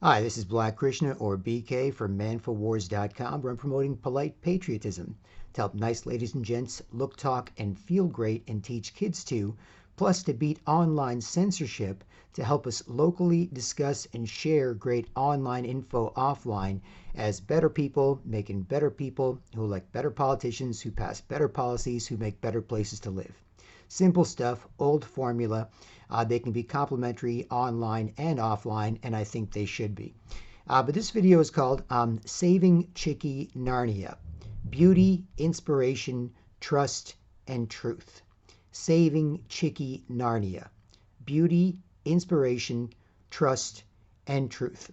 Hi, this is Black Krishna, or BK, from manfulwars.com, where I'm promoting polite patriotism to help nice ladies and gents look, talk, and feel great and teach kids to, plus to beat online censorship to help us locally discuss and share great online info offline as better people making better people who elect better politicians, who pass better policies, who make better places to live. Simple stuff, old formula. They can be complementary online and offline, and I think they should be. But this video is called Saving Chickie Narnia: Beauty, Inspiration, Trust, and Truth. Saving Chickie Narnia: Beauty, Inspiration, Trust, and Truth.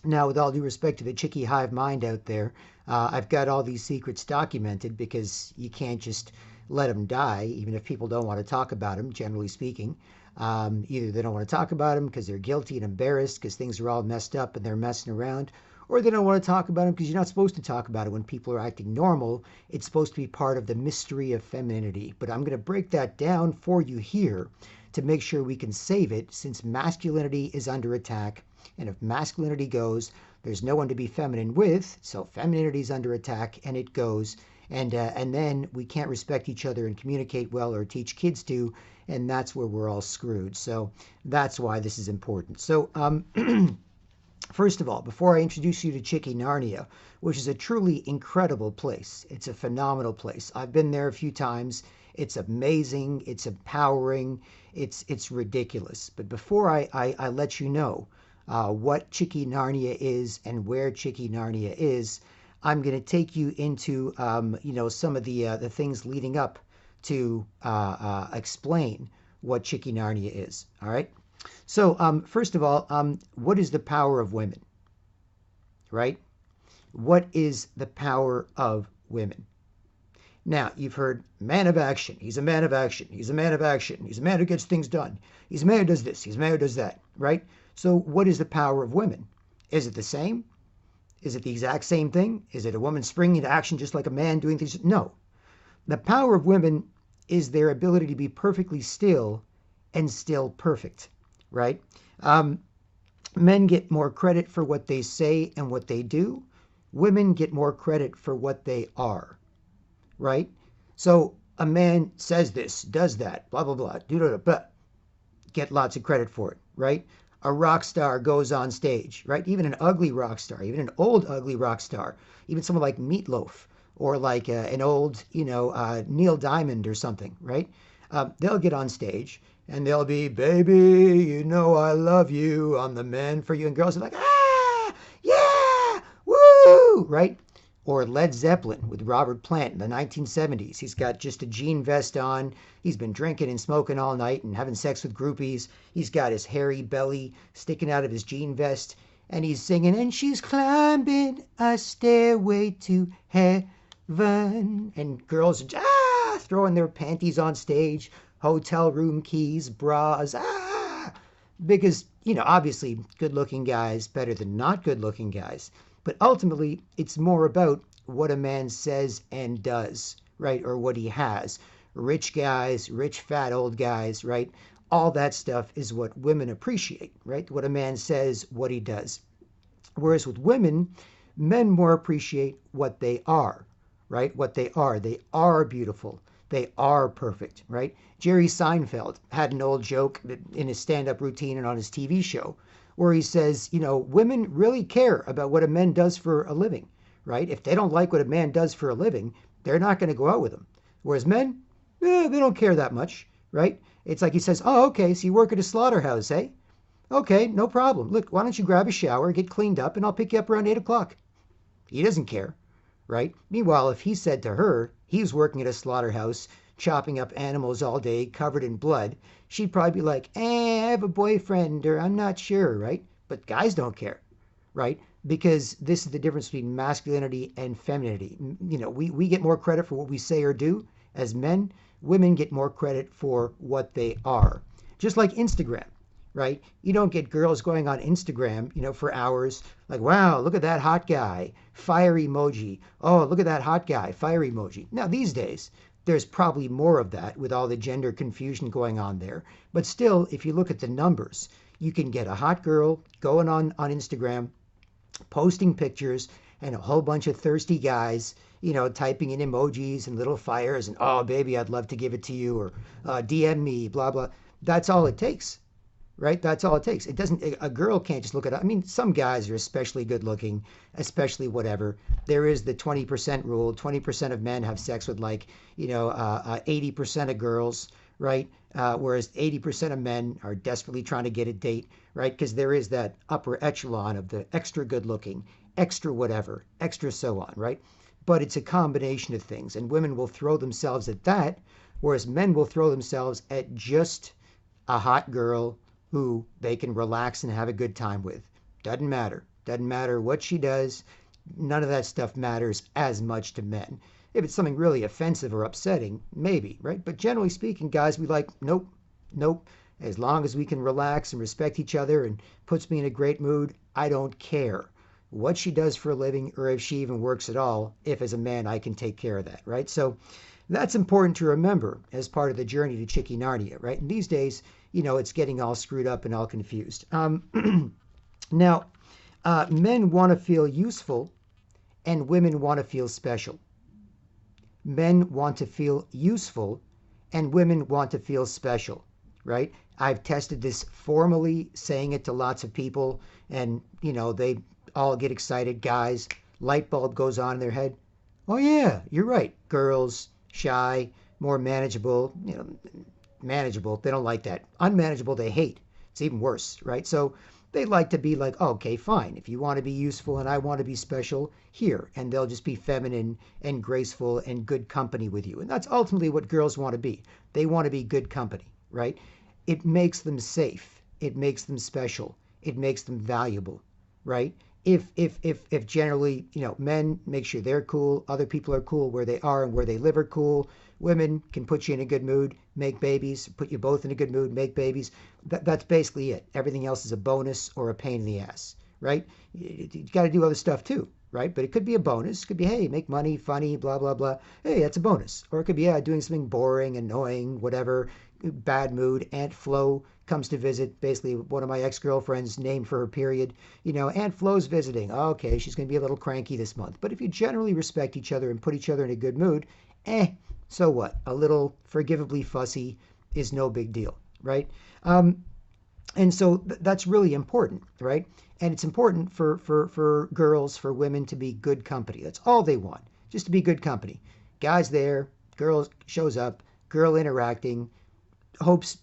Now, with all due respect to the Chickie hive mind out there, I've got all these secrets documented because you can't just let them die, even if people don't want to talk about them, generally speaking. Either they don't want to talk about them because they're guilty and embarrassed because things are all messed up and they're messing around, or they don't want to talk about them because you're not supposed to talk about it when people are acting normal. It's supposed to be part of the mystery of femininity. But I'm going to break that down for you here to make sure we can save it, since masculinity is under attack. And if masculinity goes, there's no one to be feminine with, so femininity is under attack, and it goes. And then we can't respect each other and communicate well or teach kids to, and that's where we're all screwed. So that's why this is important. So first of all, before I introduce you to Chickie Narnia, which is a truly incredible place, it's a phenomenal place. I've been there a few times. It's amazing. It's empowering. It's ridiculous. But before I let you know what Chickie Narnia is and where Chickie Narnia is, I'm going to take you into some of the things leading up to explain what Chickie Narnia is. All right. So first of all, what is the power of women? Right? What is the power of women? Now, you've heard man of action. He's a man of action. He's a man of action. He's a man who gets things done. He's a man who does this. He's a man who does that. Right? So what is the power of women? Is it the same? Is it the exact same thing? Is it a woman springing into action just like a man doing things? No. The power of women is their ability to be perfectly still and still perfect, right? Men get more credit for what they say and what they do. Women get more credit for what they are, right? So a man says this, does that, blah, blah, blah, but get lots of credit for it, right? A rock star goes on stage, right? Even an ugly rock star, even an old ugly rock star, even someone like Meatloaf or like an old, Neil Diamond or something, right? They'll get on stage and they'll be, baby, you know I love you, I'm the man for you. And girls are like, ah, yeah, woo, right? Or Led Zeppelin with Robert Plant in the 1970s. He's got just a jean vest on. He's been drinking and smoking all night and having sex with groupies. He's got his hairy belly sticking out of his jean vest. And he's singing, and she's climbing a stairway to heaven. And girls are throwing their panties on stage, hotel room keys, bras, because, obviously good-looking guys better than not good-looking guys. But ultimately, it's more about what a man says and does, right? Or what he has. Rich guys, rich fat old guys, right? All that stuff is what women appreciate, right? What a man says, what he does. Whereas with women, men more appreciate what they are, right? What they are. They are beautiful. They are perfect, right? Jerry Seinfeld had an old joke in his stand-up routine and on his TV show where he says, women really care about what a man does for a living, right? If they don't like what a man does for a living, they're not going to go out with him. Whereas men, they don't care that much, right? It's like he says, oh, okay, so you work at a slaughterhouse, eh? Okay, no problem. Look, why don't you grab a shower, get cleaned up, and I'll pick you up around 8 o'clock. He doesn't care, right? Meanwhile, if he said to her he was working at a slaughterhouse, chopping up animals all day, covered in blood, she'd probably be like, I have a boyfriend, or I'm not sure, right? But guys don't care, right? Because this is the difference between masculinity and femininity. We get more credit for what we say or do as men. Women get more credit for what they are. Just like Instagram, right? You don't get girls going on Instagram, for hours, like, wow, look at that hot guy, fire emoji. Oh, look at that hot guy, fire emoji. Now, these days, there's probably more of that with all the gender confusion going on there. But still, if you look at the numbers, you can get a hot girl going on Instagram, posting pictures, and a whole bunch of thirsty guys, typing in emojis and little fires and, oh, baby, I'd love to give it to you, or DM me, blah, blah. That's all it takes, right? That's all it takes. It doesn't, a girl can't just look at it. I mean, some guys are especially good looking, especially whatever. There is the 20% rule. 20% of men have sex with 80% of girls, right? Whereas 80% of men are desperately trying to get a date, right? Because there is that upper echelon of the extra good looking, extra whatever, extra so on, right? But it's a combination of things, and women will throw themselves at that, whereas men will throw themselves at just a hot girl who they can relax and have a good time with. Doesn't matter. Doesn't matter what she does. None of that stuff matters as much to men. If it's something really offensive or upsetting, maybe, right? But generally speaking, guys, we like, nope, nope. As long as we can relax and respect each other and puts me in a great mood, I don't care what she does for a living or if she even works at all, if as a man I can take care of that, right? So that's important to remember as part of the journey to Chickie Narnia, right? And these days, it's getting all screwed up and all confused. Now, men want to feel useful and women want to feel special. Men want to feel useful and women want to feel special, right? I've tested this formally, saying it to lots of people, and, they all get excited. Guys, light bulb goes on in their head. Oh, yeah, you're right. Girls, shy, more manageable, manageable. They don't like that. Unmanageable, they hate. It's even worse, right? So they like to be like, oh, okay, fine. If you want to be useful and I want to be special, here. And they'll just be feminine and graceful and good company with you. And that's ultimately what girls want to be. They want to be good company, right? It makes them safe. It makes them special. It makes them valuable, right? If generally, men make sure they're cool, other people are cool where they are and where they live are cool. Women can put you in a good mood, make babies, put you both in a good mood, make babies. That's basically it. Everything else is a bonus or a pain in the ass, right? You got to do other stuff too, right? But it could be a bonus. It could be, hey, make money, funny, blah, blah, blah. Hey, that's a bonus. Or it could be, yeah, doing something boring, annoying, whatever, bad mood. Aunt Flo comes to visit, basically one of my ex-girlfriends named for her period. Aunt Flo's visiting. Okay, she's going to be a little cranky this month. But if you generally respect each other and put each other in a good mood, so what? A little forgivably fussy is no big deal, right? And so that's really important, right? And it's important for girls, for women to be good company. That's all they want, just to be good company. Guys there, girl shows up, girl interacting, hopes,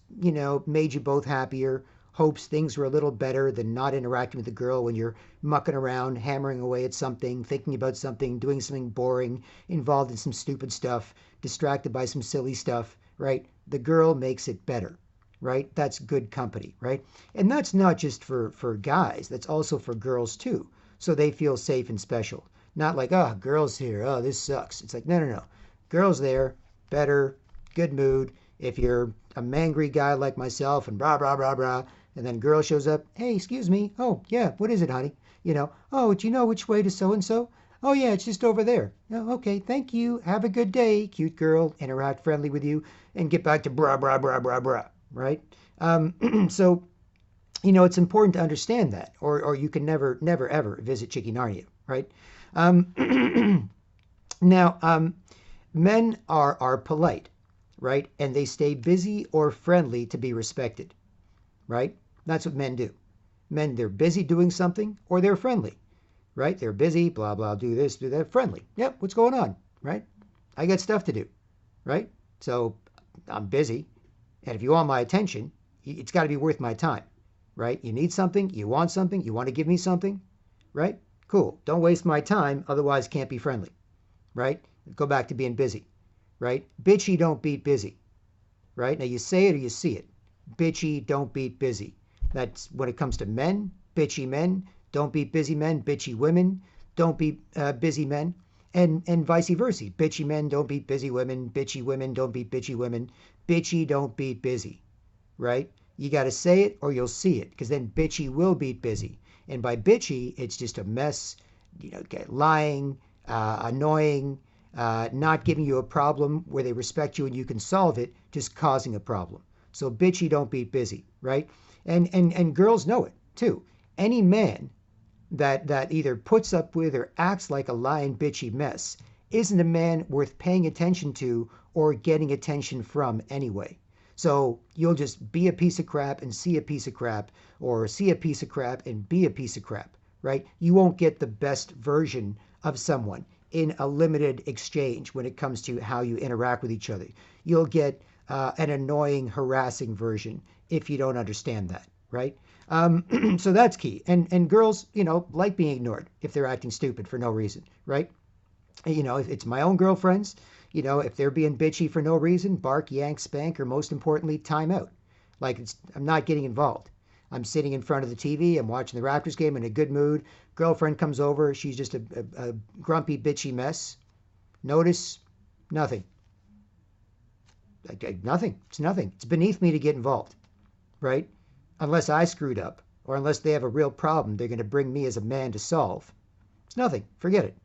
made you both happier, hopes things were a little better than not interacting with the girl when you're mucking around, hammering away at something, thinking about something, doing something boring, involved in some stupid stuff, distracted by some silly stuff, right? The girl makes it better, right? That's good company, right? And that's not just for guys, that's also for girls too. So they feel safe and special. Not like, oh, girls here, oh, this sucks. It's like, no. Girls there, better, good mood. If you're a mangry guy like myself and blah, blah, blah, blah, and then girl shows up, hey, excuse me. Oh, yeah, what is it, honey? Oh, do you know which way to so-and-so? Oh, yeah, it's just over there. Oh, okay, thank you. Have a good day. Cute girl, interact friendly with you, and get back to blah, blah, blah, blah, blah, right? So, it's important to understand that, or you can never, ever visit Chickie Narnia, right? Now, men are polite, right? And they stay busy or friendly to be respected, right? That's what men do. Men, they're busy doing something or they're friendly, right? They're busy, blah, blah, do this, do that, friendly. Yep, what's going on, right? I got stuff to do, right? So I'm busy. And if you want my attention, it's got to be worth my time, right? You need something, you want to give me something, right? Cool. Don't waste my time, otherwise can't be friendly, right? Go back to being busy, right? Bitchy don't beat busy, right? Now you say it or you see it. Bitchy don't beat busy. That's when it comes to men. Bitchy men don't beat busy men. Bitchy women don't beat busy men. And vice versa. Bitchy men don't beat busy women. Bitchy women don't beat bitchy women. Bitchy don't beat busy, right? You got to say it or you'll see it, because then bitchy will beat busy. And by bitchy, it's just a mess, lying, annoying, not giving you a problem where they respect you and you can solve it, just causing a problem. So bitchy don't beat busy, right? And girls know it too. Any man that either puts up with or acts like a lying bitchy mess isn't a man worth paying attention to or getting attention from anyway. So you'll just be a piece of crap and see a piece of crap, or see a piece of crap and be a piece of crap, right? You won't get the best version of someone in a limited exchange when it comes to how you interact with each other. You'll get an annoying, harassing version if you don't understand that, right? So that's key. And girls, like being ignored if they're acting stupid for no reason, right? If it's my own girlfriends, if they're being bitchy for no reason, bark, yank, spank, or most importantly, time out. I'm not getting involved. I'm sitting in front of the TV, I'm watching the Raptors game in a good mood. Girlfriend comes over, she's just a grumpy, bitchy mess. Notice nothing. Nothing. It's nothing. It's beneath me to get involved, right? Unless I screwed up, or unless they have a real problem they're going to bring me as a man to solve. It's nothing. Forget it.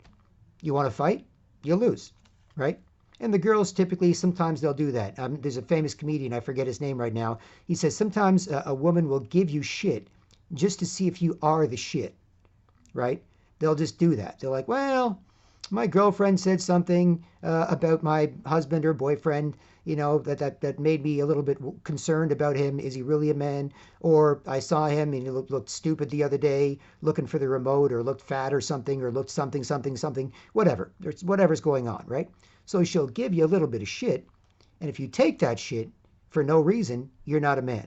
You want to fight? You lose, right? And the girls typically, sometimes they'll do that. There's a famous comedian, I forget his name right now. He says sometimes a woman will give you shit just to see if you are the shit, right? They'll just do that. They're like, well, my girlfriend said something about my husband or boyfriend, that made me a little bit concerned about him. Is he really a man? Or I saw him and he looked stupid the other day, looking for the remote, or looked fat or something, or looked something, whatever. There's whatever's going on, right? So she'll give you a little bit of shit. And if you take that shit for no reason, you're not a man.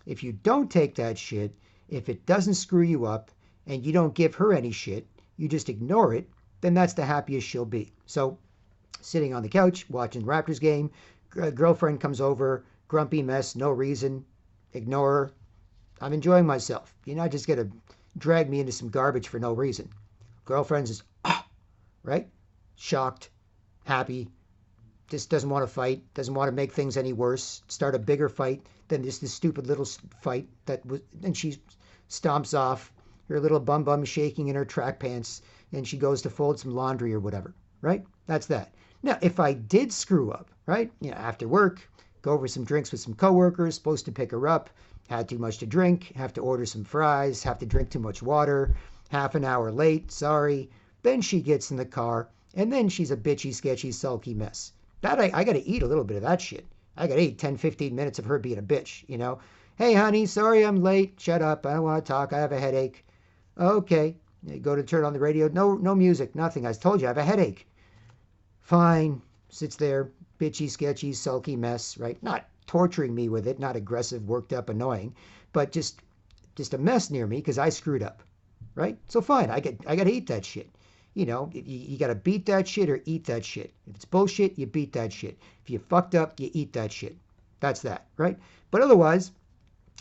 If you don't take that shit, if it doesn't screw you up and you don't give her any shit, you just ignore it, then that's the happiest she'll be. So sitting on the couch, watching the Raptors game, girlfriend comes over, grumpy mess, no reason, ignore her. I'm enjoying myself. You're not just going to drag me into some garbage for no reason. Girlfriend's just, right? Shocked, happy, just doesn't want to fight, doesn't want to make things any worse, start a bigger fight than this stupid little fight and she stomps off, her little bum shaking in her track pants, and she goes to fold some laundry or whatever, right? That's that. Now, if I did screw up, right, after work, go over some drinks with some coworkers, supposed to pick her up, had too much to drink, have to order some fries, have to drink too much water, half an hour late, sorry. Then she gets in the car, and then she's a bitchy, sketchy, sulky mess. That I got to eat a little bit of that shit. I got to eat 10, 15 minutes of her being a bitch, Hey, honey, sorry I'm late. Shut up. I don't want to talk. I have a headache. Okay. You go to turn on the radio. No music, nothing. I told you I have a headache. Fine. Sits there, bitchy, sketchy, sulky mess, right? Not torturing me with it, not aggressive, worked up, annoying, but just a mess near me because I screwed up, right? So fine, I got to eat that shit. You got to beat that shit or eat that shit. If it's bullshit, you beat that shit. If you fucked up, you eat that shit. That's that, right? But otherwise,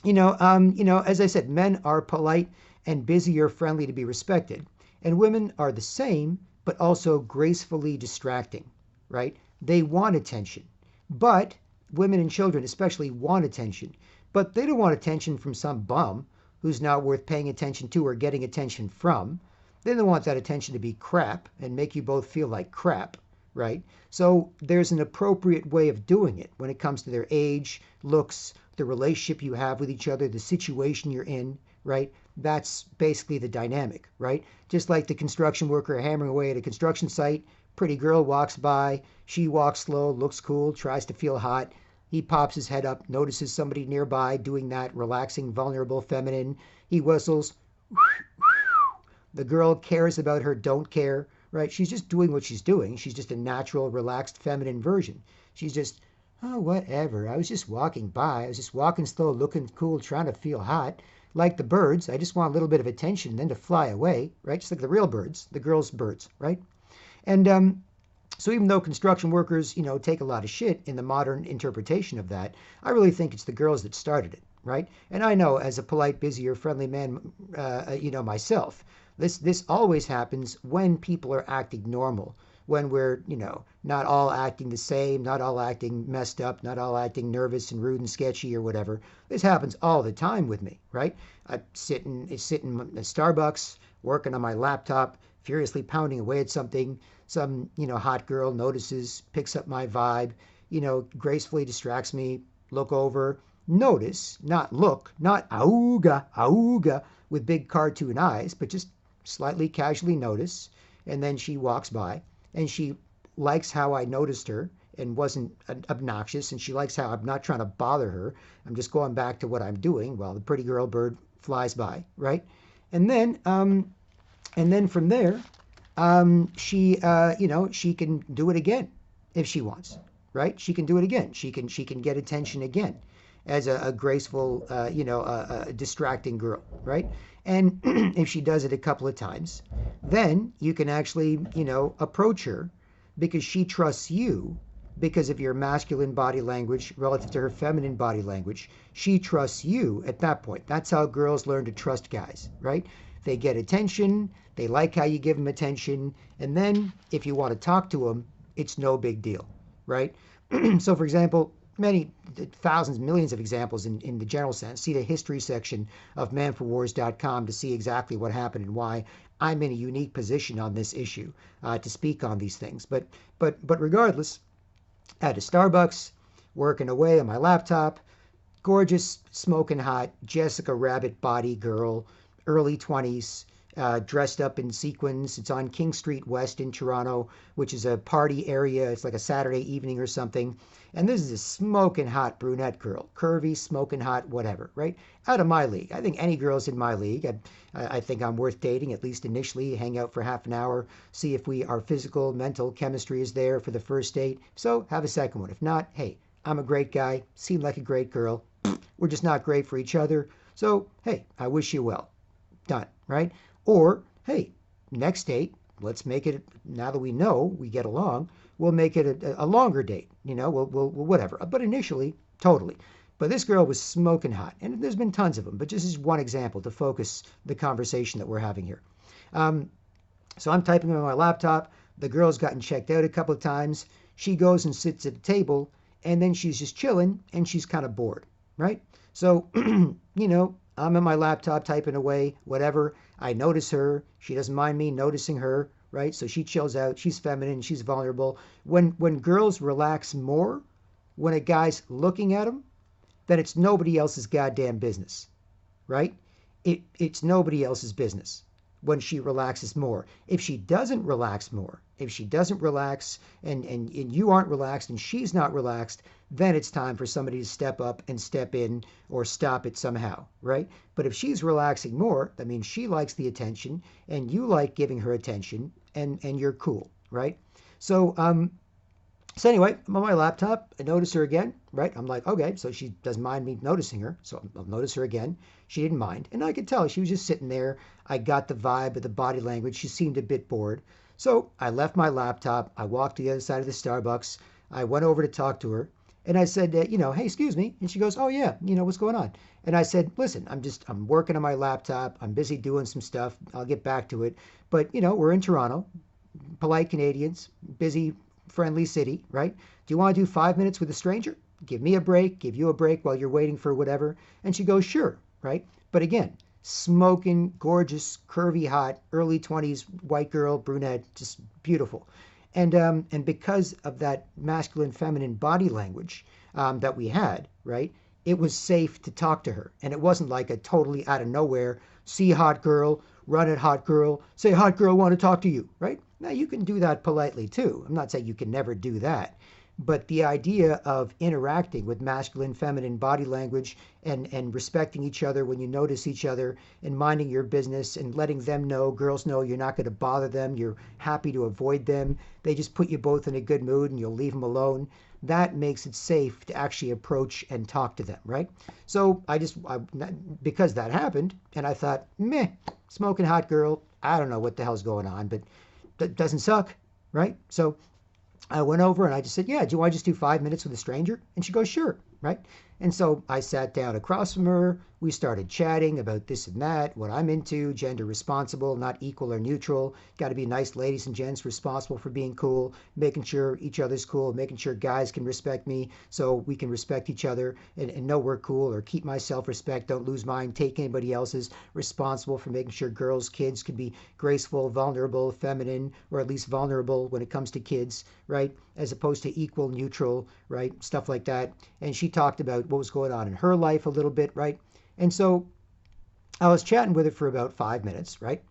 as I said, men are polite and busy or friendly to be respected, and women are the same, but also gracefully distracting, right? They want attention, but women and children especially want attention, but they don't want attention from some bum who's not worth paying attention to or getting attention from. They don't want that attention to be crap and make you both feel like crap, right? So there's an appropriate way of doing it when it comes to their age, looks, the relationship you have with each other, the situation you're in, right? That's basically the dynamic, right? Just like the construction worker hammering away at a construction site, pretty girl walks by, she walks slow, looks cool, tries to feel hot. He pops his head up, notices somebody nearby doing that, relaxing, vulnerable, feminine. He whistles. The girl cares about her don't care, right? She's just doing what she's doing. She's just a natural, relaxed, feminine version. She's just, oh, whatever. I was just walking by. I was just walking slow, looking cool, trying to feel hot. Like the birds, I just want a little bit of attention, then to fly away, right? Just like the real birds, the girls' birds, right? And so even though construction workers, take a lot of shit in the modern interpretation of that, I really think it's the girls that started it, right? And I know as a polite, busy, or friendly man, myself, this always happens when people are acting normal, when we're, not all acting the same, not all acting messed up, not all acting nervous and rude and sketchy or whatever. This happens all the time with me, right? I sit in Starbucks, working on my laptop, furiously pounding away at something. Some, hot girl notices, picks up my vibe, gracefully distracts me, look over, notice, not look, not auga, auga with big cartoon eyes, but just slightly casually notice. And then she walks by and she likes how I noticed her and wasn't obnoxious, and she likes how I'm not trying to bother her. I'm just going back to what I'm doing while the pretty girl bird flies by, right? And then, from there, she, she can do it again if she wants, right? She can do it again. She can get attention again as a graceful, distracting girl, right? And if she does it a couple of times, then you can actually, approach her because she trusts you because of your masculine body language relative to her feminine body language. She trusts you at that point. That's how girls learn to trust guys, right? They get attention, they like how you give them attention, and then if you want to talk to them, it's no big deal, right? So, for example, many thousands, millions of examples in the general sense. See the history section of manforwars.com to see exactly what happened and why I'm in a unique position on this issue to speak on these things. But regardless, at a Starbucks, working away on my laptop, gorgeous, smoking hot Jessica Rabbit body girl, early 20s, dressed up in sequins. It's on King Street West in Toronto, which is a party area. It's like a Saturday evening or something. And this is a smoking hot brunette girl, curvy, smoking hot, whatever, right? Out of my league. I think any girl's in my league. I think I'm worth dating, at least initially. Hang out for half an hour, see if our physical, mental chemistry is there for the first date. So have a second one. If not, hey, I'm a great guy, seem like a great girl. We're just not great for each other. So, hey, I wish you well. Done, right? Or, hey, next date, let's make it, now that we know we get along, we'll make it a longer date. We'll whatever. But initially, totally. But this girl was smoking hot. And there's been tons of them, but just as one example to focus the conversation that we're having here. So I'm typing on my laptop. The girl's gotten checked out a couple of times. She goes and sits at a table, and then she's just chilling, and she's kind of bored, right? So, I'm on my laptop typing away, whatever. I notice her. She doesn't mind me noticing her, right? So she chills out. She's feminine. She's vulnerable. When girls relax more, when a guy's looking at them, then it's nobody else's goddamn business, right? It's nobody else's business when she relaxes more. If she doesn't relax more, if she doesn't relax and you aren't relaxed and she's not relaxed, then it's time for somebody to step up and step in or stop it somehow, right? But if she's relaxing more, that means she likes the attention and you like giving her attention and you're cool, right? So anyway, I'm on my laptop. I notice her again, right? I'm like, okay, so she doesn't mind me noticing her. So I'll notice her again. She didn't mind. And I could tell she was just sitting there. I got the vibe of the body language. She seemed a bit bored. So I left my laptop. I walked to the other side of the Starbucks. I went over to talk to her. And I said, hey, excuse me. And she goes, oh, yeah, what's going on? And I said, listen, I'm working on my laptop. I'm busy doing some stuff. I'll get back to it. But, we're in Toronto, polite Canadians, busy, friendly city, right? Do you want to do 5 minutes with a stranger? Give me a break, give you a break while you're waiting for whatever. And she goes, sure, right? But again, smoking, gorgeous, curvy, hot, early 20s, white girl, brunette, just beautiful. And because of that masculine, feminine body language that we had, right? It was safe to talk to her. And it wasn't like a totally out of nowhere, see hot girl, run at hot girl, say hot girl, want to talk to you, right? Now, you can do that politely too. I'm not saying you can never do that. But the idea of interacting with masculine, feminine body language and respecting each other when you notice each other and minding your business and letting them know, girls know you're not going to bother them, you're happy to avoid them, they just put you both in a good mood and you'll leave them alone. That makes it safe to actually approach and talk to them, right? So because that happened, and I thought, meh, smoking hot girl, I don't know what the hell's going on, but that doesn't suck, right? So I went over and I just said, yeah, do you want to just do 5 minutes with a stranger? And she goes, sure, right? And so I sat down across from her. We started chatting about this and that, what I'm into, gender responsible, not equal or neutral. Got to be nice ladies and gents, responsible for being cool, making sure each other's cool, making sure guys can respect me so we can respect each other and know we're cool, or keep my self-respect, don't lose mine, take anybody else's, responsible for making sure girls, kids can be graceful, vulnerable, feminine, or at least vulnerable when it comes to kids, right? As opposed to equal, neutral, right? Stuff like that. And she talked about what was going on in her life a little bit, right? And so I was chatting with her for about 5 minutes, right?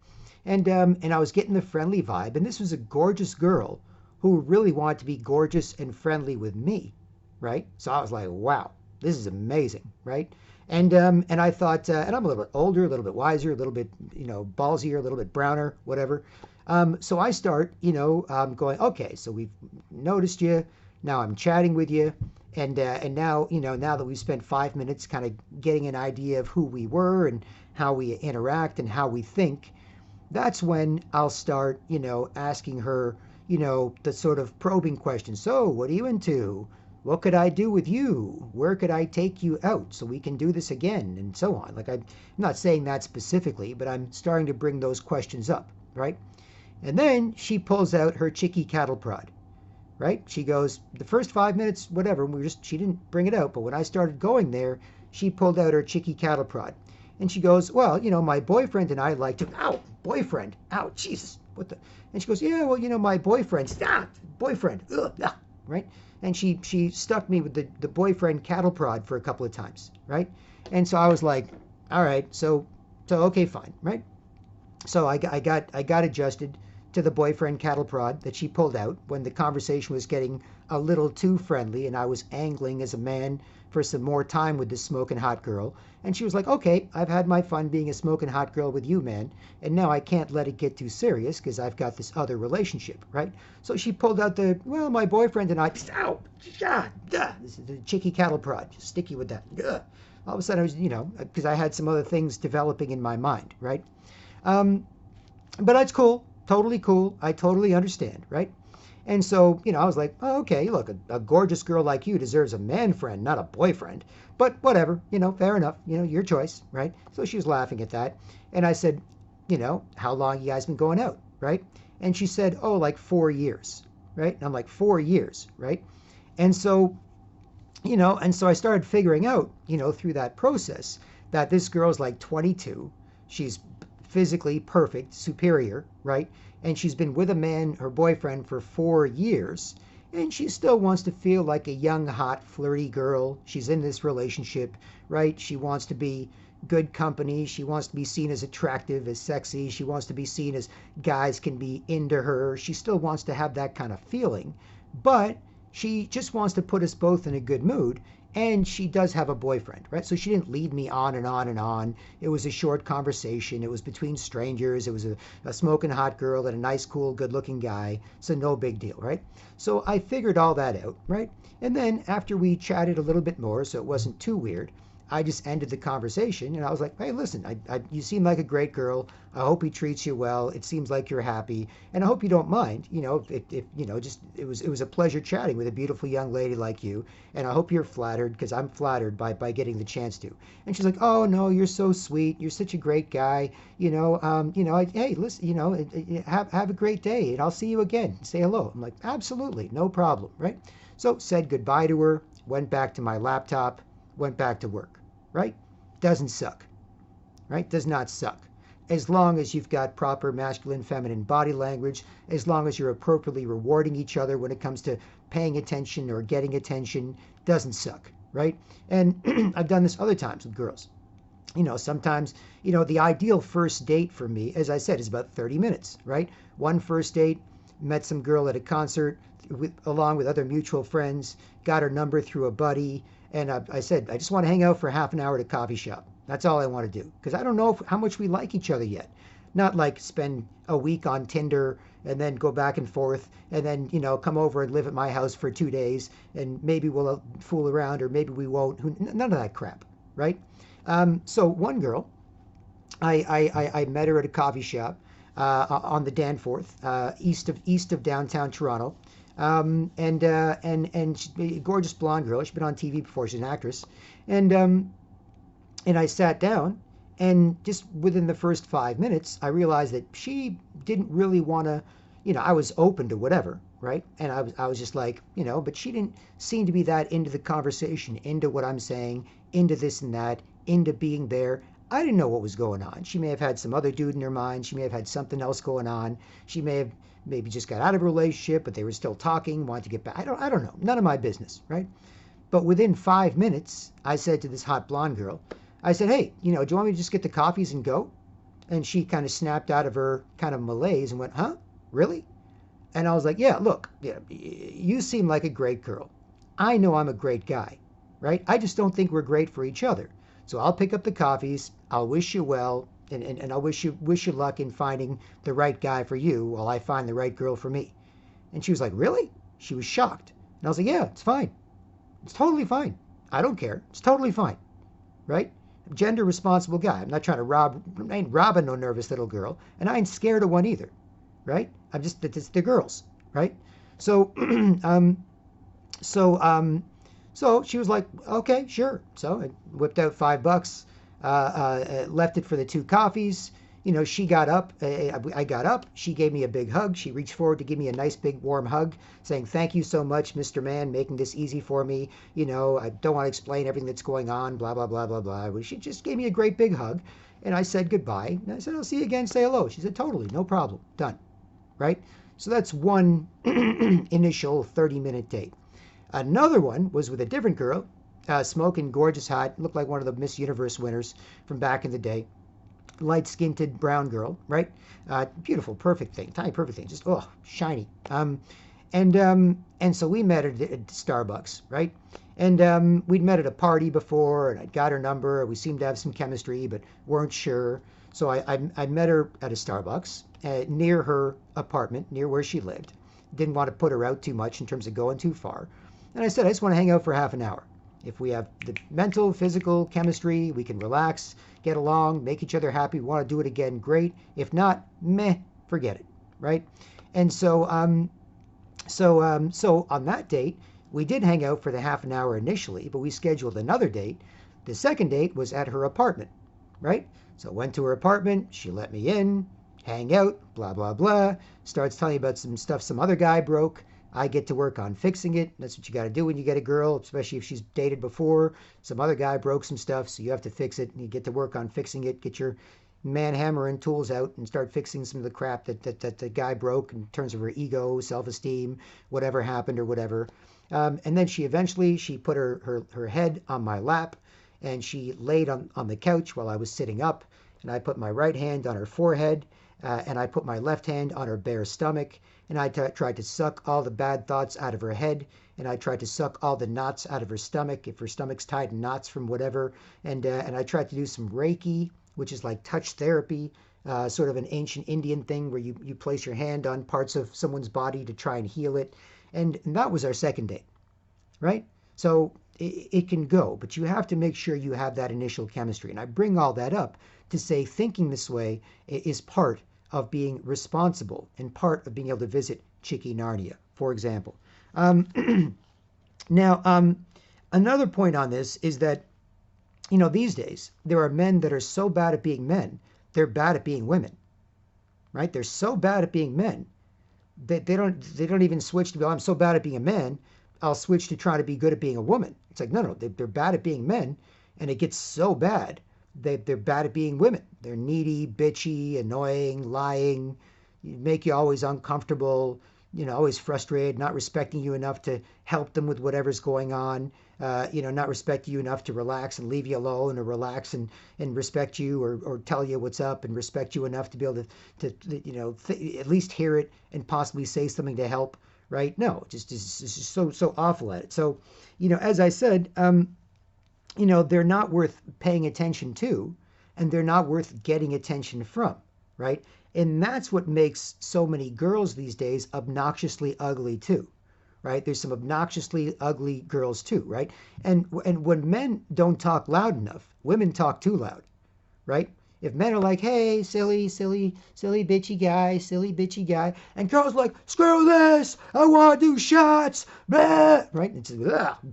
And I was getting the friendly vibe, and this was a gorgeous girl who really wanted to be gorgeous and friendly with me, right? So I was like, wow, this is amazing, right? And I thought, and I'm a little bit older, a little bit wiser, a little bit, ballsier, a little bit browner, whatever. So I start, going, okay, so we've noticed you. Now I'm chatting with you. And now, now that we've spent 5 minutes kind of getting an idea of who we were and how we interact and how we think, that's when I'll start, asking her, the sort of probing questions. So, what are you into? What could I do with you? Where could I take you out so we can do this again? And so on. Like, I'm not saying that specifically, but I'm starting to bring those questions up, right? And then she pulls out her chickie cattle prod, right? She goes, the first 5 minutes, whatever, she didn't bring it out, but when I started going there, she pulled out her chickie cattle prod. And she goes, well, my boyfriend and I like to, ow, boyfriend, ow, Jesus, what the, and she goes, yeah, well, my boyfriend, boyfriend, ugh, ah, right? And she stuck me with the boyfriend cattle prod for a couple of times, right? And so I was like, all right, so okay, fine, right? So I got adjusted to the boyfriend cattle prod that she pulled out when the conversation was getting a little too friendly and I was angling as a man for some more time with this smoking hot girl. And she was like, okay, I've had my fun being a smoking hot girl with you, man. And now I can't let it get too serious because I've got this other relationship, right? So she pulled out my boyfriend and I, ow, ah, duh, this is the chickie cattle prod, just sticky with that. Duh. All of a sudden I was, because I had some other things developing in my mind, right? But that's cool. Totally cool. I totally understand, right? And so, I was like, oh, okay, look, a gorgeous girl like you deserves a man friend, not a boyfriend. But whatever, fair enough, your choice, right? So she was laughing at that. And I said, how long you guys been going out, right? And she said, oh, like 4 years, right? And I'm like, 4 years, right? And so, I started figuring out, through that process that this girl's like 22. She's physically perfect, superior, right? And she's been with a man, her boyfriend, for 4 years. And she still wants to feel like a young, hot, flirty girl. She's in this relationship, right? She wants to be good company. She wants to be seen as attractive, as sexy. She wants to be seen as guys can be into her. She still wants to have that kind of feeling. But she just wants to put us both in a good mood. And she does have a boyfriend, right? So she didn't lead me on and on and on. It was a short conversation. It was between strangers. It was a smoking hot girl and a nice, cool, good-looking guy. So no big deal, right? So I figured all that out, right? And then after we chatted a little bit more, so it wasn't too weird, I just ended the conversation and I was like, hey, listen, you seem like a great girl. I hope he treats you well. It seems like you're happy. And I hope you don't mind, it was a pleasure chatting with a beautiful young lady like you. And I hope you're flattered because I'm flattered by getting the chance to. And she's like, oh, no, you're so sweet. You're such a great guy. Hey, listen, have a great day and I'll see you again. Say hello. I'm like, absolutely, no problem, right? So said goodbye to her, went back to my laptop, went back to work. Right? Doesn't suck. Right? Does not suck. As long as you've got proper masculine, feminine body language, as long as you're appropriately rewarding each other when it comes to paying attention or getting attention, doesn't suck. Right? And I've done this other times with girls. Sometimes, the ideal first date for me, as I said, is about 30 minutes, right? One first date, met some girl at a concert along with other mutual friends, got her number through a buddy, and I said, I just want to hang out for half an hour at a coffee shop. That's all I want to do. Because I don't know how much we like each other yet. Not like spend a week on Tinder and then go back and forth and then, come over and live at my house for 2 days and maybe we'll fool around or maybe we won't. None of that crap, right? So one girl, I met her at a coffee shop on the Danforth, east of downtown Toronto. And she's a gorgeous blonde girl. She's been on TV before. She's an actress. And I sat down, and just within the first 5 minutes, I realized that she didn't really want to, I was open to whatever, right? And I was just like, but she didn't seem to be that into the conversation, into what I'm saying, into this and that, into being there. I didn't know what was going on. She may have had some other dude in her mind. She may have had something else going on. She may have maybe just got out of a relationship, but they were still talking, wanted to get back. I don't know. None of my business, right? But within 5 minutes, I said to this hot blonde girl, I said, hey, do you want me to just get the coffees and go? And she kind of snapped out of her kind of malaise and went, huh? Really? And I was like, yeah, look, you seem like a great girl. I know I'm a great guy, right? I just don't think we're great for each other. So I'll pick up the coffees. I'll wish you well. And I'll wish you luck in finding the right guy for you while I find the right girl for me. And she was like, really? She was shocked. And I was like, yeah, it's fine. It's totally fine. I don't care. It's totally fine. Right? I'm a gender responsible guy. I'm not trying to I ain't robbing no nervous little girl. And I ain't scared of one either. Right? It's the girls. Right? So, so she was like, okay, sure. So I whipped out $5, left it for the 2 coffees. She got up. I got up. She gave me a big hug. She reached forward to give me a nice big warm hug, saying, thank you so much, Mr. Man, making this easy for me. I don't want to explain everything that's going on, blah, blah, blah, blah, blah. She just gave me a great big hug. And I said goodbye. And I said, I'll see you again. Say hello. She said, totally. No problem. Done. Right? So that's one initial 30-minute date. Another one was with a different girl, smoking, gorgeous, hot, looked like one of the Miss Universe winners from back in the day. Light-skinned brown girl, right? Beautiful, perfect thing, tiny, perfect thing, just shiny. And so we met at Starbucks, right? And we'd met at a party before, and I'd got her number. We seemed to have some chemistry, but weren't sure. So I met her at a Starbucks near her apartment, near where she lived. Didn't want to put her out too much in terms of going too far. And I said, I just want to hang out for half an hour. If we have the mental, physical, chemistry, we can relax, get along, make each other happy. We want to do it again, great. If not, meh, forget it, right? And so on that date, we did hang out for the half an hour initially, but we scheduled another date. The second date was at her apartment, right? So I went to her apartment, she let me in, hang out, blah, blah, blah. Starts telling me about some stuff some other guy broke. I get to work on fixing it. That's what you got to do when you get a girl, especially if she's dated before. Some other guy broke some stuff, so you have to fix it. And you get to work on fixing it. Get your man hammer and tools out and start fixing some of the crap that the guy broke in terms of her ego, self-esteem, whatever happened or whatever. And then she put her head on my lap, and she laid on the couch while I was sitting up. And I put my right hand on her forehead, and I put my left hand on her bare stomach. And I tried to suck all the bad thoughts out of her head, and I tried to suck all the knots out of her stomach, if her stomach's tied in knots from whatever. And I tried to do some Reiki, which is like touch therapy, sort of an ancient Indian thing where you place your hand on parts of someone's body to try and heal it. And that was our second date, right? So it can go, but you have to make sure you have that initial chemistry. And I bring all that up to say thinking this way is part of being responsible and part of being able to visit CHICKIE NARNIA, for example. Now, another point on this is that, these days, there are men that are so bad at being men, they're bad at being women, right? They're so bad at being men that they don't even switch to be, I'm so bad at being a man, I'll switch to trying to be good at being a woman. It's like, no, they're bad at being men, and it gets so bad they're bad at being women. They're needy, bitchy, annoying, lying, make you always uncomfortable, always frustrated, not respecting you enough to help them with whatever's going on, not respecting you enough to relax and leave you alone, or relax and respect you, or tell you what's up, and respect you enough to be able to at least hear it and possibly say something to help, right? No, just so awful at it. So, as I said, they're not worth paying attention to, and they're not worth getting attention from, right? And that's what makes so many girls these days obnoxiously ugly too, right? There's some obnoxiously ugly girls too, right? And when men don't talk loud enough, women talk too loud, right? If men are like, hey, silly bitchy guy, and girls are like, screw this, I want to do shots, blah, right? It's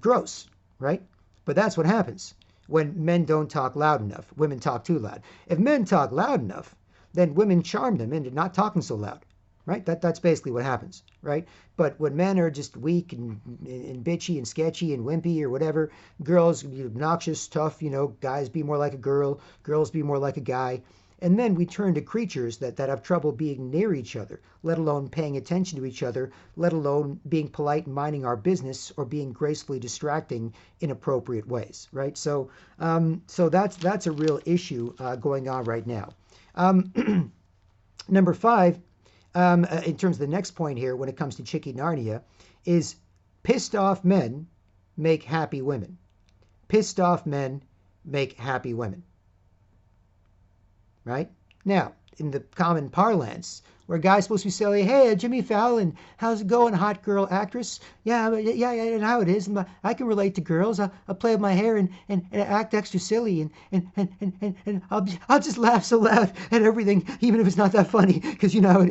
gross, right? But that's what happens when men don't talk loud enough. Women talk too loud. If men talk loud enough, then women charm them into not talking so loud, right? That's basically what happens, right? But when men are just weak and bitchy and sketchy and wimpy or whatever, girls be obnoxious, tough, guys be more like a girl, girls be more like a guy. And then we turn to creatures that have trouble being near each other, let alone paying attention to each other, let alone being polite and minding our business or being gracefully distracting in appropriate ways, right? So, so that's a real issue going on right now. Number 5, in terms of the next point here, when it comes to Chickie Narnia, is pissed off men make happy women. Pissed off men make happy women. Right? Now, in the common parlance, where a guy's supposed to be saying, hey, Jimmy Fallon, how's it going, hot girl actress? Yeah, and how it is. I can relate to girls. I'll play with my hair and act extra silly, and I'll just laugh so loud at everything, even if it's not that funny, because you know,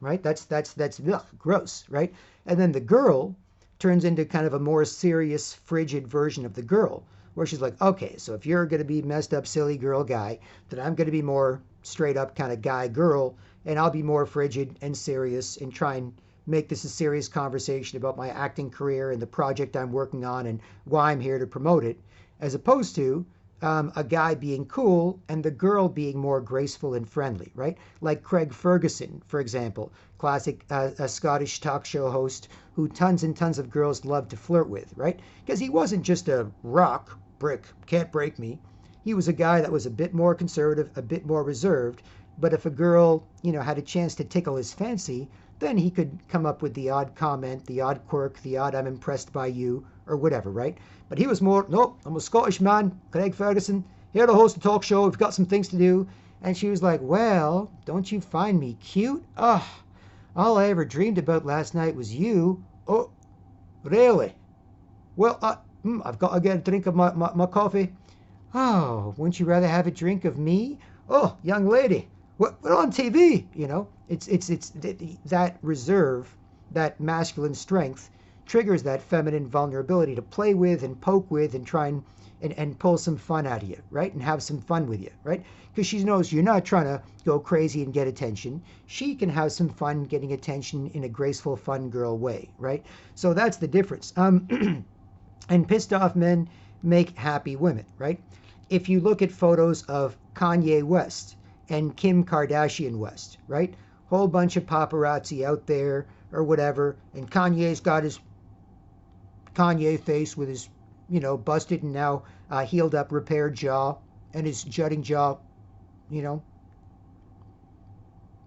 right? That's ugh, gross, right? And then the girl turns into kind of a more serious, frigid version of the girl, where she's like, okay, so if you're going to be messed up, silly girl guy, then I'm going to be more straight up kind of guy girl, and I'll be more frigid and serious and try and make this a serious conversation about my acting career and the project I'm working on and why I'm here to promote it, as opposed to a guy being cool and the girl being more graceful and friendly, right? Like Craig Ferguson, for example, classic a Scottish talk show host who tons and tons of girls love to flirt with, right? Because he wasn't just a rock, brick, can't break me. He was a guy that was a bit more conservative, a bit more reserved, but if a girl, you know, had a chance to tickle his fancy, then he could come up with the odd comment, the odd quirk, the odd I'm impressed by you, or whatever, right? But he was more, nope, I'm a Scottish man, Craig Ferguson, here to host a talk show, we've got some things to do. And she was like, well, don't you find me cute? Ugh, all I ever dreamed about last night was you. Oh, really? Well, I've got to get a drink of my coffee. Oh, wouldn't you rather have a drink of me? Oh, young lady, we're on TV, you know. It's that reserve, that masculine strength triggers that feminine vulnerability to play with and poke with and try and pull some fun out of you, right? And have some fun with you, right? Because she knows you're not trying to go crazy and get attention. She can have some fun getting attention in a graceful, fun girl way, right? So that's the difference. And pissed off men make happy women, right? If you look at photos of Kanye West and Kim Kardashian West, right? Whole bunch of paparazzi out there or whatever, and Kanye's got his Kanye face with his, you know, busted and now healed up, repaired jaw, and his jutting jaw, you know,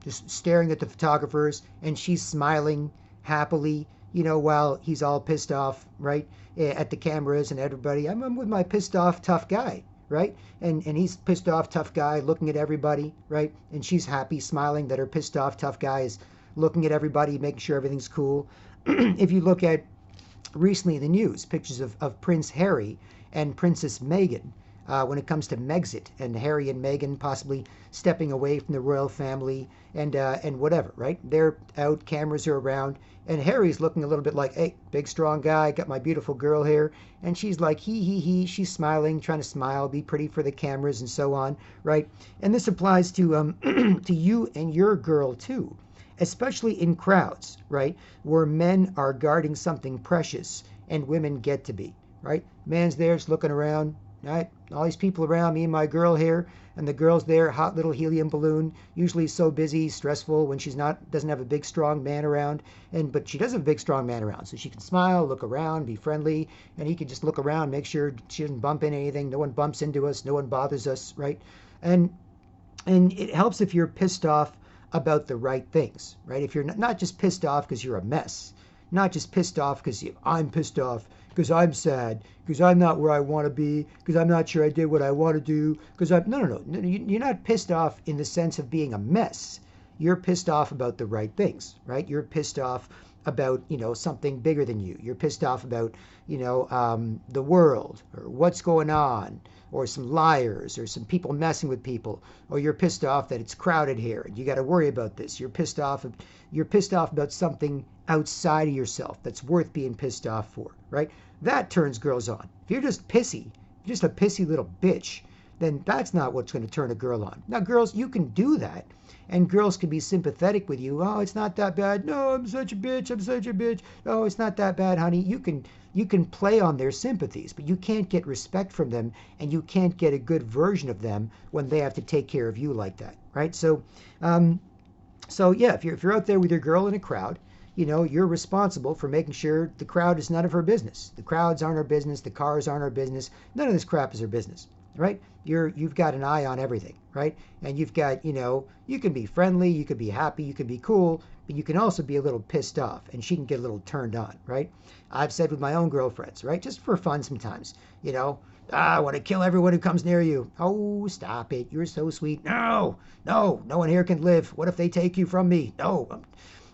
just staring at the photographers, and she's smiling happily, you know, while he's all pissed off, right, at the cameras and everybody. I'm with my pissed off tough guy, right? And he's pissed off tough guy looking at everybody, right? And she's happy, smiling that her pissed off tough guy is looking at everybody, making sure everything's cool. If you look at recently in the news, pictures of Prince Harry and Princess Meghan, when it comes to Megxit and Harry and Meghan possibly stepping away from the royal family and whatever, right? They're out, cameras are around, and Harry's looking a little bit like, hey, big strong guy, got my beautiful girl here, and she's like, he, she's smiling, trying to smile, be pretty for the cameras and so on, right? And this applies to to you and your girl too, especially in crowds, right, where men are guarding something precious and women get to be, right? Man's there just looking around, right? All these people around, me and my girl here, and the girl's there, hot little helium balloon, usually so busy, stressful when she's not, doesn't have a big strong man around, but she does have a big strong man around, so she can smile, look around, be friendly, and he can just look around, make sure she doesn't bump into anything, no one bumps into us, no one bothers us, right? And it helps if you're pissed off about the right things, right? If you're not just pissed off because you're a mess, not just pissed off because I'm pissed off because I'm sad, because I'm not where I want to be, because I'm not sure I did what I want to do, because I'm... No. You're not pissed off in the sense of being a mess. You're pissed off about the right things, right? You're pissed off about, you know, something bigger than you. You're pissed off about, you know, the world, or what's going on, or some liars, or some people messing with people, or you're pissed off that it's crowded here and you got to worry about this. You're pissed off about something outside of yourself that's worth being pissed off for, right? That turns girls on. If you're just pissy, you're just a pissy little bitch, then that's not what's going to turn a girl on. Now, girls, you can do that, and girls can be sympathetic with you. Oh, it's not that bad. No, I'm such a bitch. I'm such a bitch. Oh, it's not that bad, honey. You can play on their sympathies, but you can't get respect from them, and you can't get a good version of them when they have to take care of you like that, right? So, yeah, if you're out there with your girl in a crowd, you're responsible for making sure the crowd is none of her business. The crowds aren't her business. The cars aren't her business. None of this crap is her business, right? You've got an eye on everything, right? And you've got, you can be friendly, you can be happy, you can be cool, but you can also be a little pissed off, and she can get a little turned on, right? I've said with my own girlfriends, right? Just for fun sometimes, I want to kill everyone who comes near you. Oh, stop it. You're so sweet. No one here can live. What if they take you from me? No,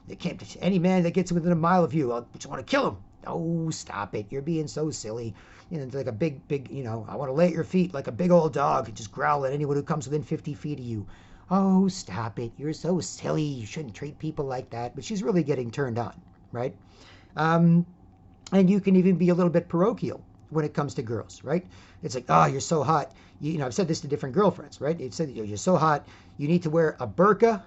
they can't. Any man that gets within a mile of you, I just want to kill him. Oh, stop it. You're being so silly. It's like a big, I want to lay at your feet like a big old dog and just growl at anyone who comes within 50 feet of you. Oh, stop it. You're so silly. You shouldn't treat people like that. But she's really getting turned on, right? And you can even be a little bit parochial when it comes to girls, right? It's like, oh, you're so hot. I've said this to different girlfriends, right? It said, you're so hot. You need to wear a burqa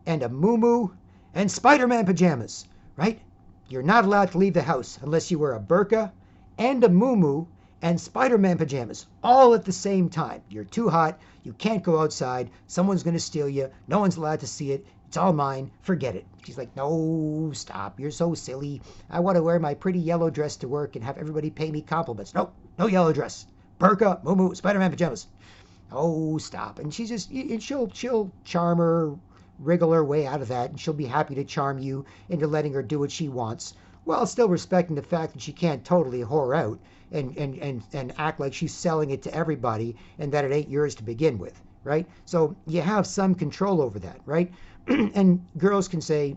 and a muumuu and Spider-Man pajamas, right? You're not allowed to leave the house unless you wear a burqa and a muumuu and Spider-Man pajamas all at the same time. You're too hot. You can't go outside. Someone's going to steal you. No one's allowed to see it. It's all mine. Forget it. She's like, no, stop. You're so silly. I want to wear my pretty yellow dress to work and have everybody pay me compliments. Nope, no yellow dress. Burqa, muumuu, Spider-Man pajamas. Oh, stop. And she'll charm her, wriggle her way out of that, and she'll be happy to charm you into letting her do what she wants, while still respecting the fact that she can't totally whore out and act like she's selling it to everybody and that it ain't yours to begin with, right? So you have some control over that, right? And girls can say,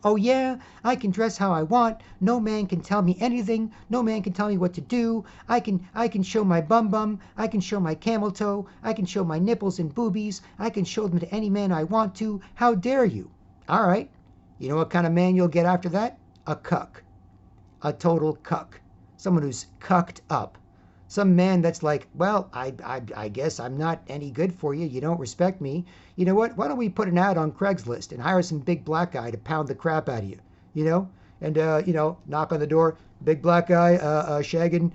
oh yeah, I can dress how I want. No man can tell me anything. No man can tell me what to do. I can show my bum. I can show my camel toe. I can show my nipples and boobies. I can show them to any man I want to. How dare you? All right. You know what kind of man you'll get after that? A cuck. A total cuck. Someone who's cucked up. Some man that's like, well, I guess I'm not any good for you. You don't respect me. You know what? Why don't we put an ad on Craigslist and hire some big black guy to pound the crap out of you? And, knock on the door. Big black guy, shagging,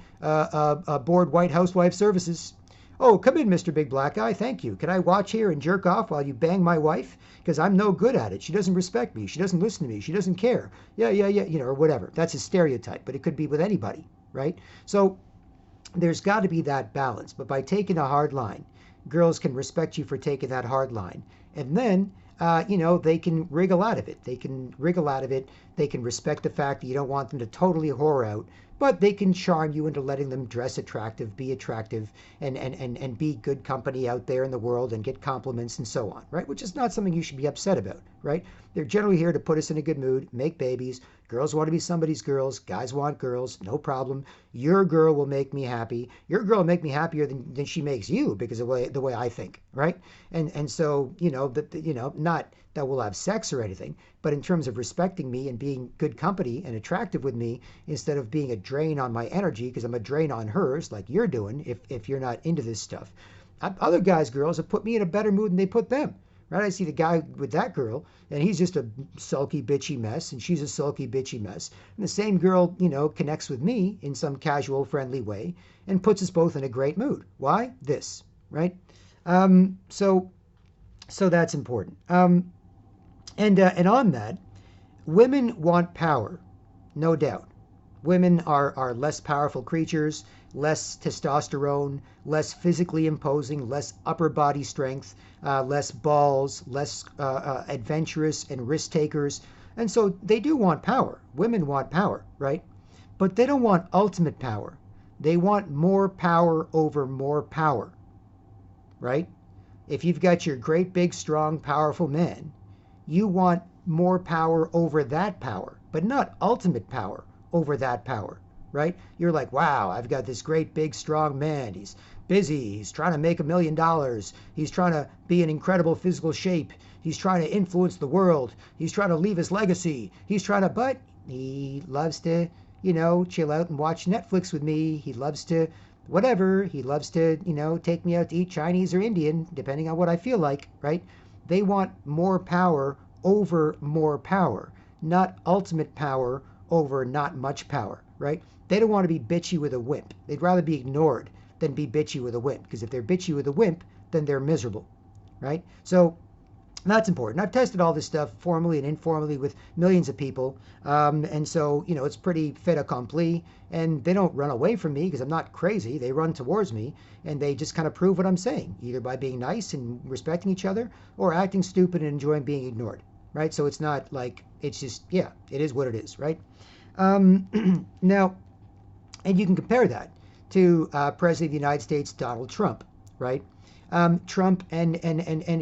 bored white housewife services. Oh, come in, Mr. Big Black Guy. Thank you. Can I watch here and jerk off while you bang my wife? Because I'm no good at it. She doesn't respect me. She doesn't listen to me. She doesn't care. Yeah, or whatever. That's a stereotype, but it could be with anybody, right? So there's got to be that balance. But by taking a hard line, girls can respect you for taking that hard line. And then, they can wriggle out of it. They can respect the fact that you don't want them to totally whore out, but they can charm you into letting them dress attractive, be attractive, and be good company out there in the world and get compliments and so on, right? Which is not something you should be upset about, right? They're generally here to put us in a good mood, make babies. Girls want to be somebody's girls. Guys want girls. No problem. Your girl will make me happy. Your girl will make me happier than she makes you because of the way I think, right? And so, not that we'll have sex or anything, but in terms of respecting me and being good company and attractive with me instead of being a drain on my energy because I'm a drain on hers like you're doing if you're not into this stuff. Other guys, girls have put me in a better mood than they put them. Right? I see the guy with that girl, and he's just a sulky, bitchy mess, and she's a sulky, bitchy mess. And the same girl, connects with me in some casual, friendly way and puts us both in a great mood. Why? This, right? So that's important. And on that, women want power, no doubt. Women are less powerful creatures, less testosterone, less physically imposing, less upper body strength, less balls, less adventurous and risk takers. And so they do want power. Women want power, right? But they don't want ultimate power. They want more power over more power, right? If you've got your great, big, strong, powerful man, you want more power over that power, but not ultimate power over that power, right? You're like, wow, I've got this great, big, strong man. He's busy. He's trying to make $1 million. He's trying to be in incredible physical shape. He's trying to influence the world. He's trying to leave his legacy. But he loves to, chill out and watch Netflix with me. He loves to, whatever. He loves to, take me out to eat Chinese or Indian, depending on what I feel like, right? They want more power over more power, not ultimate power over not much power, right? They don't want to be bitchy with a wimp. They'd rather be ignored than be bitchy with a wimp, because if they're bitchy with a wimp, then they're miserable, right? So that's important. I've tested all this stuff formally and informally with millions of people. And so, it's pretty fait accompli. And they don't run away from me because I'm not crazy. They run towards me and they just kind of prove what I'm saying, either by being nice and respecting each other or acting stupid and enjoying being ignored, right? So it's not like, it's just, yeah, it is what it is, right? Now, and you can compare that to President of the United States, Donald Trump, right? Trump and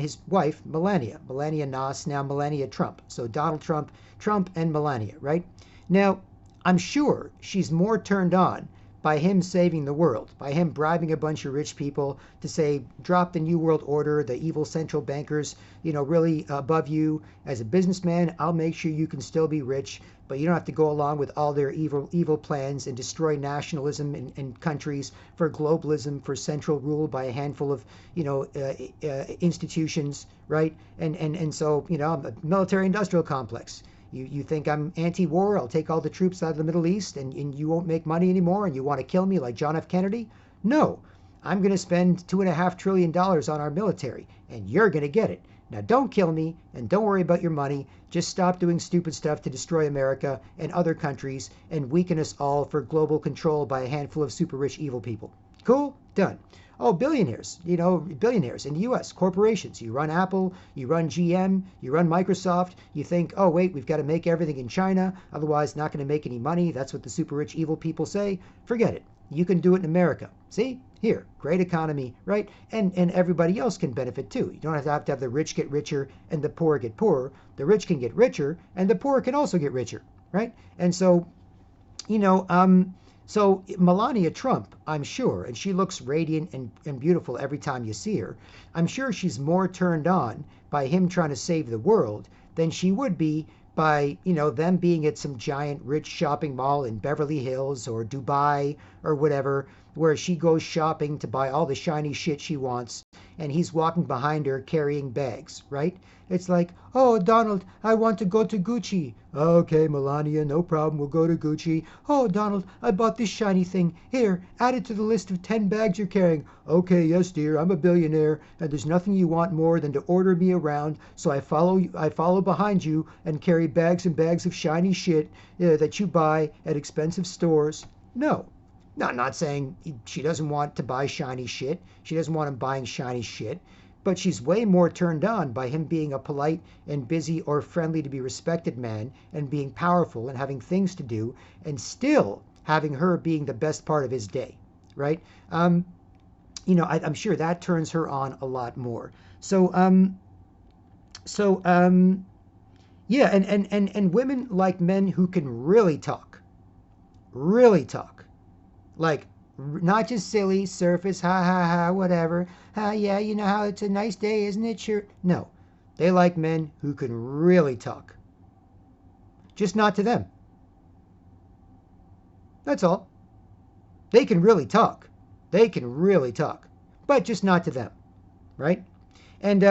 his wife, Melania Nas, now Melania Trump. So Donald Trump, Trump and Melania, right? Now, I'm sure she's more turned on by him saving the world, by him bribing a bunch of rich people to say, drop the New World Order, the evil central bankers, really above you. As a businessman, I'll make sure you can still be rich, but you don't have to go along with all their evil plans and destroy nationalism in countries for globalism, for central rule by a handful of, institutions, right? And so, a military-industrial complex. You think I'm anti-war? I'll take all the troops out of the Middle East and you won't make money anymore and you want to kill me like John F. Kennedy? No, I'm going to spend $2.5 trillion on our military and you're going to get it. Now don't kill me and don't worry about your money. Just stop doing stupid stuff to destroy America and other countries and weaken us all for global control by a handful of super rich evil people. Cool? Done. Oh, billionaires, billionaires in the U.S., corporations. You run Apple, you run GM, you run Microsoft. You think, oh, wait, we've got to make everything in China. Otherwise, not going to make any money. That's what the super rich evil people say. Forget it. You can do it in America. See? Here, great economy, right? And everybody else can benefit too. You don't have to have the rich get richer and the poor get poorer. The rich can get richer and the poor can also get richer, right? And so, so Melania Trump, I'm sure, and she looks radiant and beautiful every time you see her, I'm sure she's more turned on by him trying to save the world than she would be by, them being at some giant rich shopping mall in Beverly Hills or Dubai or whatever, where she goes shopping to buy all the shiny shit she wants, and he's walking behind her carrying bags, right? It's like, oh, Donald, I want to go to Gucci. Okay, Melania, no problem, we'll go to Gucci. Oh, Donald, I bought this shiny thing. Here, add it to the list of 10 bags you're carrying. Okay, yes, dear, I'm a billionaire, and there's nothing you want more than to order me around, so I follow behind you and carry bags and bags of shiny shit that you buy at expensive stores. No. Not saying she doesn't want to buy shiny shit. She doesn't want him buying shiny shit. But she's way more turned on by him being a polite and busy or friendly to be respected man and being powerful and having things to do and still having her being the best part of his day, right? I'm sure that turns her on a lot more. Yeah, and women like men who can really talk. Like, not just silly, surface, ha ha ha, whatever. Yeah, you know how it's a nice day, isn't it? Sure. No, they like men who can really talk. Just not to them. That's all. They can really talk. But just not to them, right? And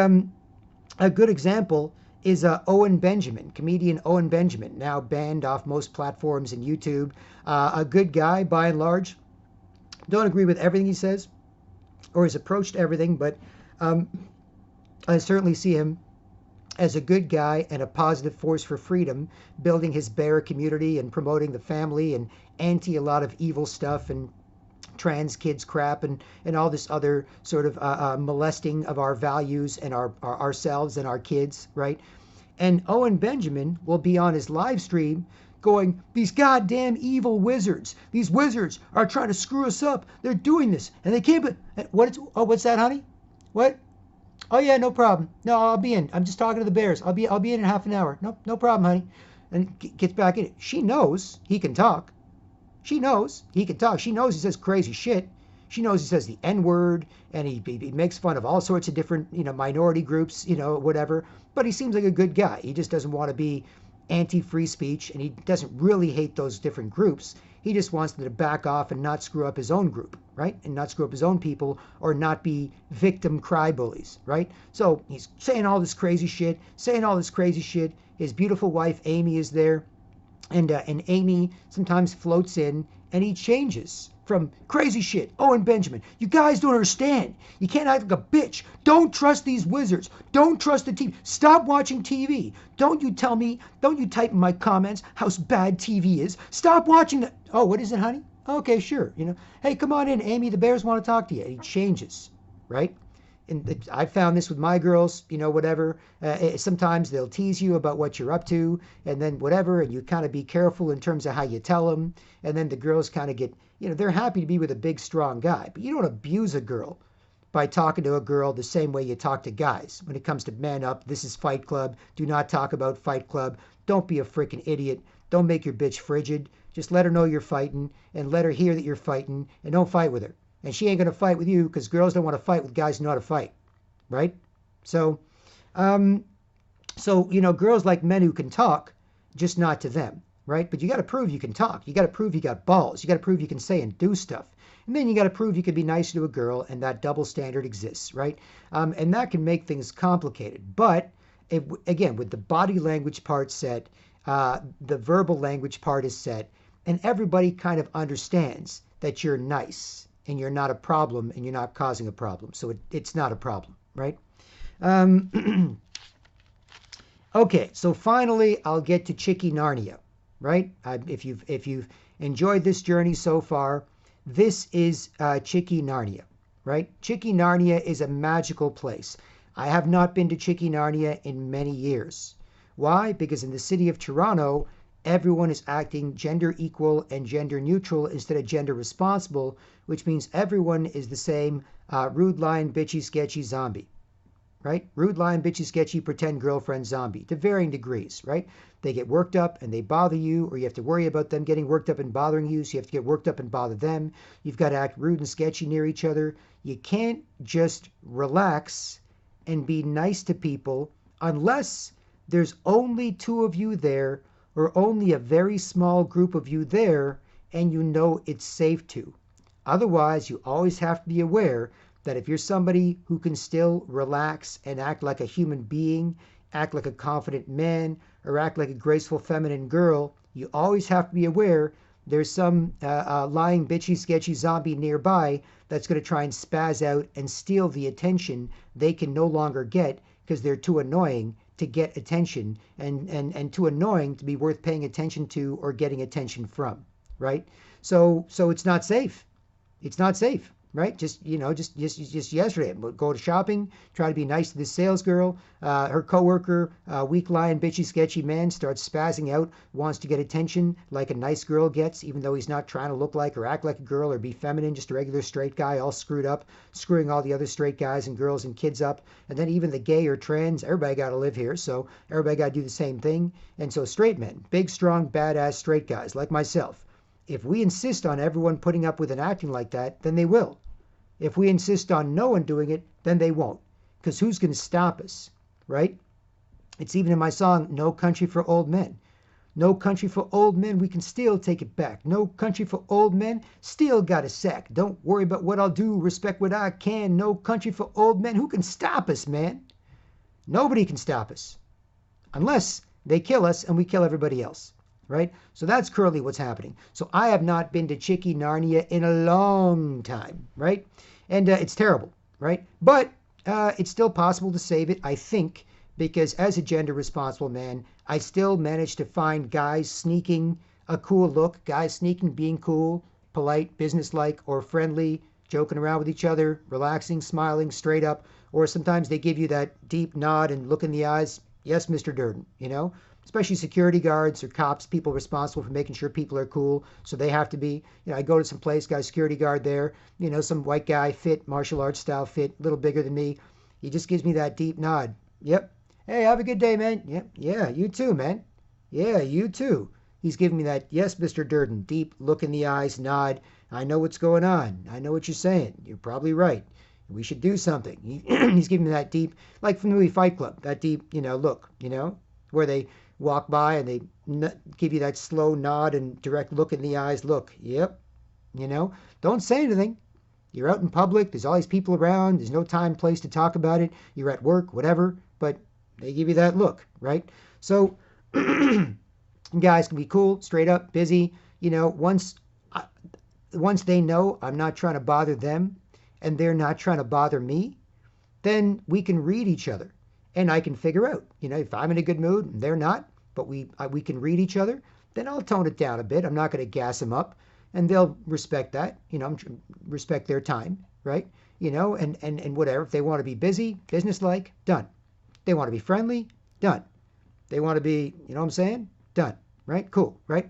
a good example is Owen Benjamin, comedian Owen Benjamin, now banned off most platforms and YouTube. A good guy, by and large. Don't agree with everything he says or his approach to everything, but I certainly see him as a good guy and a positive force for freedom, building his bear community and promoting the family and anti a lot of evil stuff and trans kids crap and all this other sort of molesting of our values and ourselves and our kids, right? And Owen Benjamin will be on his live stream going, these goddamn evil wizards. These wizards are trying to screw us up. They're doing this and they can't. What's that, honey? What? Oh yeah, no problem. No, I'll be in. I'm just talking to the bears. I'll be in half an hour. No problem, honey. And gets back in it. She knows he can talk. She knows he can talk. She knows he says crazy shit. She knows he says the N-word and he makes fun of all sorts of different, minority groups, whatever. But he seems like a good guy. He just doesn't want to be anti-free speech, and he doesn't really hate those different groups. He just wants them to back off and not screw up his own group, right? And not screw up his own people or not be victim cry bullies, right? So he's saying all this crazy shit, His beautiful wife, Amy, is there. And Amy sometimes floats in and he changes from crazy shit. Oh, and Benjamin, you guys don't understand. You can't act like a bitch. Don't trust these wizards. Don't trust the TV. Stop watching TV. Don't you type in my comments how bad TV is. Stop watching that. Oh, what is it, honey? Okay, sure. Hey, come on in, Amy. The bears want to talk to you. And he changes, right? And I found this with my girls, whatever. Sometimes they'll tease you about what you're up to, and then whatever, and you kind of be careful in terms of how you tell them. And then the girls kind of get, they're happy to be with a big, strong guy. But you don't abuse a girl by talking to a girl the same way you talk to guys. When it comes to man up, this is Fight Club. Do not talk about Fight Club. Don't be a freaking idiot. Don't make your bitch frigid. Just let her know you're fighting, and let her hear that you're fighting, and don't fight with her. And she ain't going to fight with you because girls don't want to fight with guys who know how to fight, right? So, girls like men who can talk, just not to them, right? But you got to prove you can talk. You got to prove you got balls. You got to prove you can say and do stuff. And then you got to prove you can be nice to a girl, and that double standard exists, right? And that can make things complicated. But, again, with the body language part set, the verbal language part is set, and everybody kind of understands that you're nice. And you're not a problem, and you're not causing a problem. So it's not a problem, right? Okay, so finally, I'll get to Chickie Narnia, right? If you've enjoyed this journey so far, this is Chickie Narnia, right? Chickie Narnia is a magical place. I have not been to Chickie Narnia in many years. Why? Because in the city of Toronto, everyone is acting gender equal and gender neutral instead of gender responsible, which means everyone is the same rude, lying, bitchy, sketchy zombie, right? Rude, lying, bitchy, sketchy, pretend girlfriend zombie to varying degrees, right? They get worked up and they bother you, or you have to worry about them getting worked up and bothering you, so you have to get worked up and bother them. You've got to act rude and sketchy near each other. You can't just relax and be nice to people unless there's only two of you there, or only a very small group of you there, and you know it's safe to. Otherwise, you always have to be aware that if you're somebody who can still relax and act like a human being, act like a confident man, or act like a graceful feminine girl, you always have to be aware there's some lying, bitchy, sketchy zombie nearby that's going to try and spaz out and steal the attention they can no longer get because they're too annoying to get attention and too annoying to be worth paying attention to or getting attention from, right? So it's not safe. It's not safe, right? Just yesterday, go to shopping, try to be nice to this sales girl. Her coworker, weak lying, bitchy, sketchy man, starts spazzing out, wants to get attention like a nice girl gets, even though he's not trying to look like or act like a girl or be feminine, just a regular straight guy, all screwed up, screwing all the other straight guys and girls and kids up. And then even the gay or trans, everybody got to live here, so everybody got to do the same thing. And so straight men, big, strong, badass straight guys like myself, if we insist on everyone putting up with and acting like that, then they will. If we insist on no one doing it, then they won't. Because who's going to stop us, right? It's even in my song, No Country for Old Men. No country for old men, we can still take it back. No country for old men, still got a sack. Don't worry about what I'll do, respect what I can. No country for old men, who can stop us, man? Nobody can stop us. Unless they kill us and we kill everybody else. Right? So that's currently what's happening. So I have not been to Chickie Narnia in a long time, right? And it's terrible, right? But it's still possible to save it, I think, because as a gender responsible man, I still managed to find guys sneaking a cool look, guys sneaking being cool, polite, businesslike, or friendly, joking around with each other, relaxing, smiling, straight up, or sometimes they give you that deep nod and look in the eyes, yes, Mr. Durden, especially security guards or cops, people responsible for making sure people are cool. So they have to be, I go to some place, got a security guard there, some white guy, fit, martial arts style fit, a little bigger than me. He just gives me that deep nod. Yep. Hey, have a good day, man. Yep. Yeah, you too, man. Yeah, you too. He's giving me that, yes, Mr. Durden, deep look in the eyes, nod. I know what's going on. I know what you're saying. You're probably right. We should do something. He's giving me that deep, like from the movie Fight Club, that deep, look, where they walk by and they give you that slow nod and direct look in the eyes. Look, yep, don't say anything. You're out in public, there's all these people around, there's no time, place to talk about it. You're at work, whatever, but they give you that look, right? So guys can be cool, straight up, busy. Once they know I'm not trying to bother them and they're not trying to bother me, then we can read each other and I can figure out, if I'm in a good mood and they're not, but we can read each other, then I'll tone it down a bit. I'm not going to gas them up and they'll respect that, respect their time, right? And whatever. If they want to be busy, businesslike, done. They want to be friendly, done. They want to be, you know what I'm saying? Done, right? Cool, right?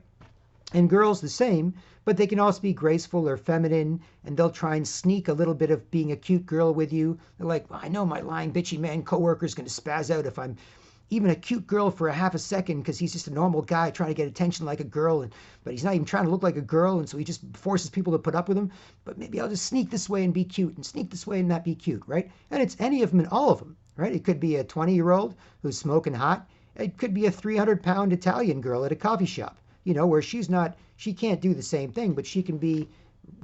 And girls the same, but they can also be graceful or feminine, and they'll try and sneak a little bit of being a cute girl with you. They're like, well, I know my lying, bitchy man coworker's going to spaz out if I'm even a cute girl for a half a second because he's just a normal guy trying to get attention like a girl, but he's not even trying to look like a girl, and so he just forces people to put up with him. But maybe I'll just sneak this way and be cute, and sneak this way and not be cute, right? And it's any of them and all of them, right? It could be a 20-year-old who's smoking hot. It could be a 300-pound Italian girl at a coffee shop, where she can't do the same thing, but she can be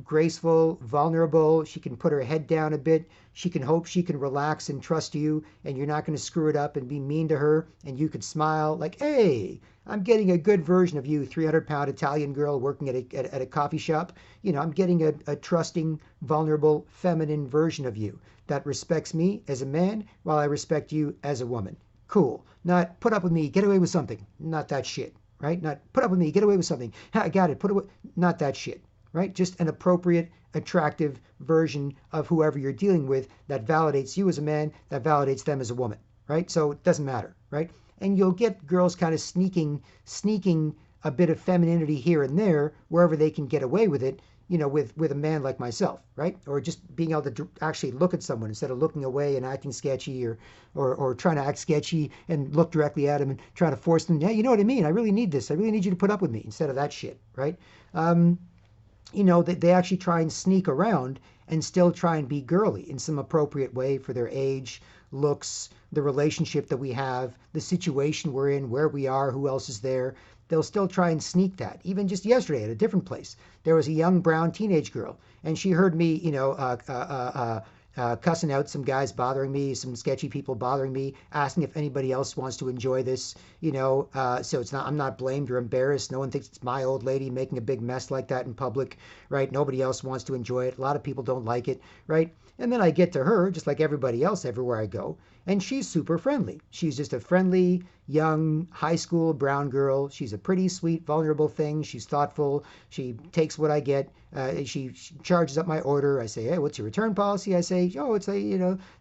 graceful, vulnerable. She can put her head down a bit. She can hope she can relax and trust you, and you're not going to screw it up and be mean to her. And you could smile like, hey, I'm getting a good version of you, 300-pound Italian girl working at a coffee shop. I'm getting a trusting, vulnerable, feminine version of you that respects me as a man while I respect you as a woman. Cool. Not put up with me, get away with something. Not that shit, right? Not put up with me, get away with something. I got it, put away. Not that shit, right? Just an appropriate, attractive version of whoever you're dealing with that validates you as a man, that validates them as a woman, right? So it doesn't matter, right? And you'll get girls kind of sneaking a bit of femininity here and there wherever they can get away with it, with a man like myself, right? Or just being able to actually look at someone instead of looking away and acting sketchy or trying to act sketchy and look directly at them and trying to force them, yeah, you know what I mean? I really need this. I really need you to put up with me instead of that shit, right? They actually try and sneak around and still try and be girly in some appropriate way for their age, looks, the relationship that we have, the situation we're in, where we are, who else is there. They'll still try and sneak that. Even just yesterday at a different place, there was a young brown teenage girl, and she heard me, cussing out some guys bothering me, some sketchy people bothering me, asking if anybody else wants to enjoy this, so I'm not blamed or embarrassed. No one thinks it's my old lady making a big mess like that in public, right? Nobody else wants to enjoy it. A lot of people don't like it, right? And then I get to her, just like everybody else everywhere I go, and she's super friendly. She's just a friendly, young, high school brown girl. She's a pretty sweet, vulnerable thing. She's thoughtful. She takes what I get. She charges up my order. I say, hey, what's your return policy? I say, oh, it's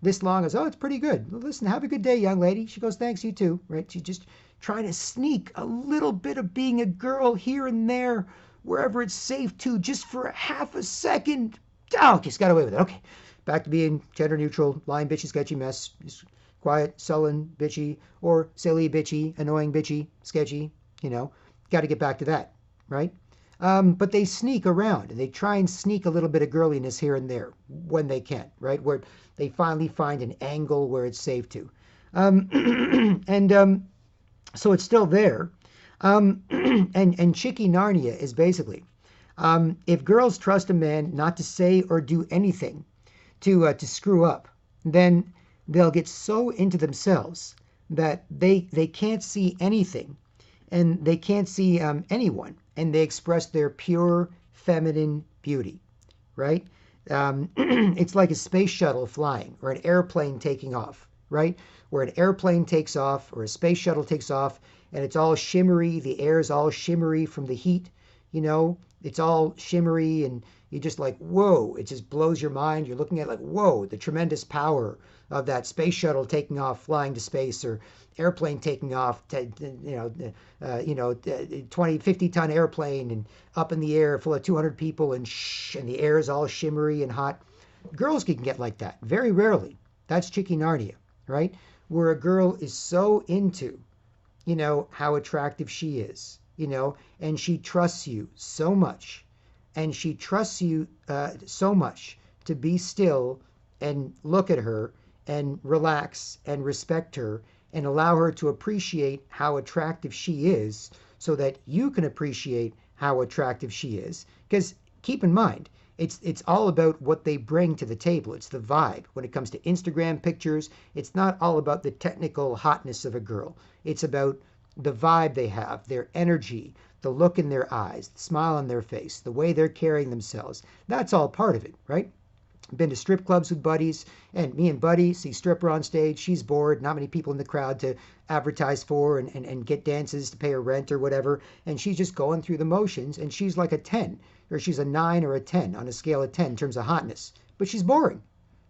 this long. I say, oh, it's pretty good. Well, listen, have a good day, young lady. She goes, thanks, you too, right? She's just trying to sneak a little bit of being a girl here and there, wherever it's safe to, just for half a second. Oh, just got away with it. Okay. Back to being gender neutral, lying, bitchy, sketchy mess, just quiet, sullen, bitchy, or silly, bitchy, annoying, bitchy, sketchy, got to get back to that, right? But they sneak around and they try and sneak a little bit of girliness here and there when they can, right? Where they finally find an angle where it's safe to. So it's still there. And Chickie Narnia is basically, if girls trust a man not to say or do anything to screw up, then they'll get so into themselves that they can't see anything and they can't see anyone, and they express their pure feminine beauty, right? It's like a space shuttle flying or an airplane taking off, right? Where an airplane takes off or a space shuttle takes off and it's all shimmery, the air is all shimmery from the heat, it's all shimmery and you're just like, whoa, it just blows your mind. You're looking at like, whoa, the tremendous power of that space shuttle taking off, flying to space, or airplane taking off, 20, 50-ton airplane and up in the air full of 200 people and the air is all shimmery and hot. Girls can get like that, very rarely. That's Chickie Narnia, right? Where a girl is so into, how attractive she is, and she trusts you so much. And she trusts you so much to be still and look at her and relax and respect her and allow her to appreciate how attractive she is so that you can appreciate how attractive she is. Because keep in mind, It's all about what they bring to the table. It's the vibe. When it comes to Instagram pictures, it's not all about the technical hotness of a girl. It's about the vibe they have, their energy, the look in their eyes, the smile on their face, the way they're carrying themselves. That's all part of it, right? Been to strip clubs with buddies, and me and Buddy see stripper on stage. She's bored, not many people in the crowd to advertise for and get dances to pay her rent or whatever. And she's just going through the motions, and she's like a 10, or she's a 9 or a 10 on a scale of 10 in terms of hotness. But she's boring,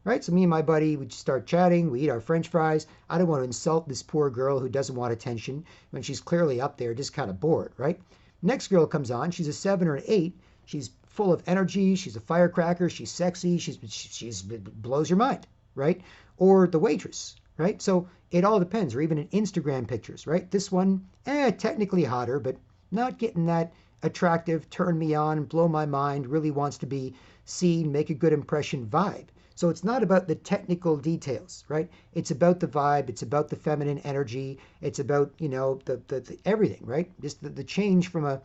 right? So me and my buddy, we just start chatting, we eat our French fries. I don't want to insult this poor girl who doesn't want attention when she's clearly up there just kind of bored, right? Next girl comes on, she's a 7 or an 8. She's full of energy. She's a firecracker. She's sexy. She's blows your mind, right? Or the waitress, right? So it all depends. Or even in Instagram pictures, right? This one, technically hotter, but not getting that attractive, turn me on, blow my mind, really wants to be seen, make a good impression vibe. So it's not about the technical details, right? It's about the vibe. It's about the feminine energy. It's about, the everything, right? Just the change from a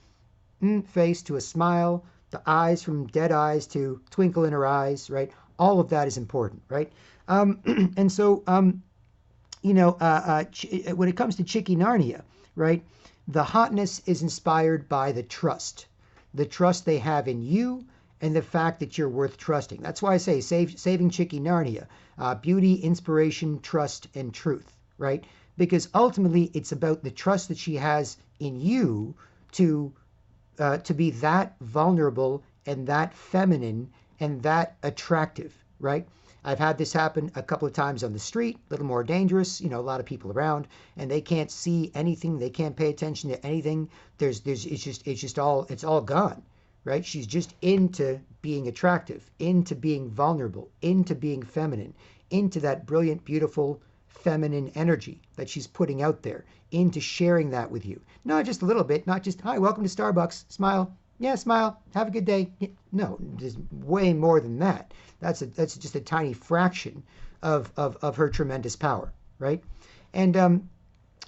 face to a smile, the eyes from dead eyes to twinkle in her eyes, right? All of that is important, right? And so, when it comes to Chickie Narnia, right? The hotness is inspired by the trust they have in you, and the fact that you're worth trusting. That's why I say saving Chickie Narnia, beauty, inspiration, trust, and truth, right? Because ultimately, it's about the trust that she has in you to be that vulnerable and that feminine and that attractive, right? I've had this happen a couple of times on the street, a little more dangerous, a lot of people around, and they can't see anything, they can't pay attention to anything. It's all gone, right? She's just into being attractive, into being vulnerable, into being feminine, into that brilliant, beautiful, feminine energy that she's putting out there, into sharing that with you. Not just a little bit, not just, hi, welcome to Starbucks, smile. Yeah, smile, have a good day. No, there's way more than that. That's just a tiny fraction of her tremendous power, right? And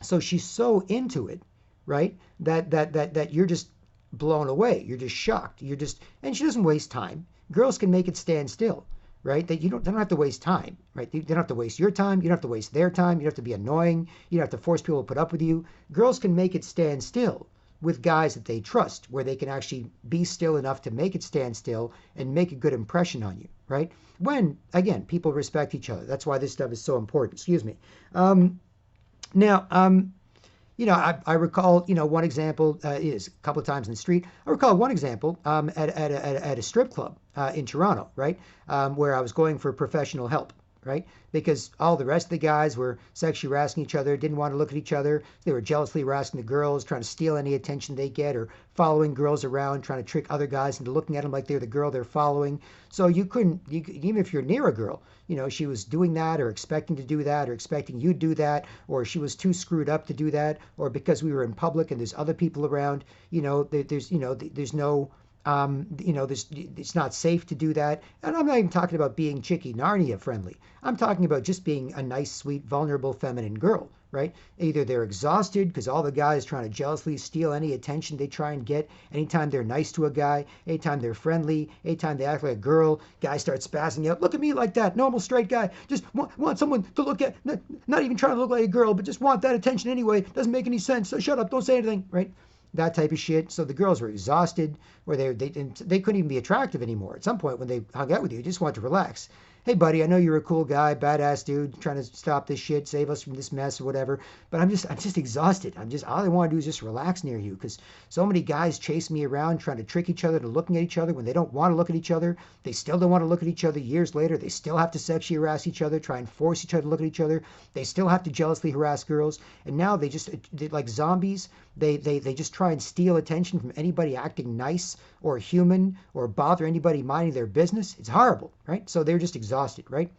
so she's so into it, right, that you're just blown away. You're just shocked. And she doesn't waste time. Girls can make it stand still, right? They don't have to waste time, right? They don't have to waste your time. You don't have to waste their time. You don't have to be annoying. You don't have to force people to put up with you. Girls can make it stand still with guys that they trust, where they can actually be still enough to make it stand still and make a good impression on you, right? When, again, people respect each other. That's why this stuff is so important. Excuse me. Now, I recall, one example is a couple of times in the street. I recall one example at a strip club in Toronto, right, where I was going for professional help, right, because all the rest of the guys were sexually harassing each other, didn't want to look at each other. They were jealously harassing the girls, trying to steal any attention they get, or following girls around, trying to trick other guys into looking at them like they're the girl they're following. So you even if you're near a girl, she was doing that or expecting to do that or expecting you to do that, or she was too screwed up to do that, or because we were in public and there's other people around, there's no, it's not safe to do that. And I'm not even talking about being Chickie Narnia friendly. I'm talking about just being a nice, sweet, vulnerable, feminine girl, right? Either they're exhausted because all the guys trying to jealously steal any attention they try and get. Anytime they're nice to a guy, anytime they're friendly, anytime they act like a girl, guys start spazzing out. Look at me like that, normal straight guy. Just want someone to look at, not even trying to look like a girl, but just want that attention anyway. Doesn't make any sense. So shut up, don't say anything, right? That type of shit. So the girls were exhausted, or they couldn't even be attractive anymore. At some point when they hung out with you, just wanted to relax. Hey, buddy, I know you're a cool guy, badass dude, trying to stop this shit, save us from this mess or whatever. But I'm just exhausted. All I want to do is just relax near you, because so many guys chase me around trying to trick each other to looking at each other when they don't want to look at each other. They still don't want to look at each other years later. They still have to sexually harass each other, try and force each other to look at each other. They still have to jealously harass girls. And now they're like zombies. They just try and steal attention from anybody acting nice or human or bother anybody minding their business. It's horrible, right? So they're just exhausted, right?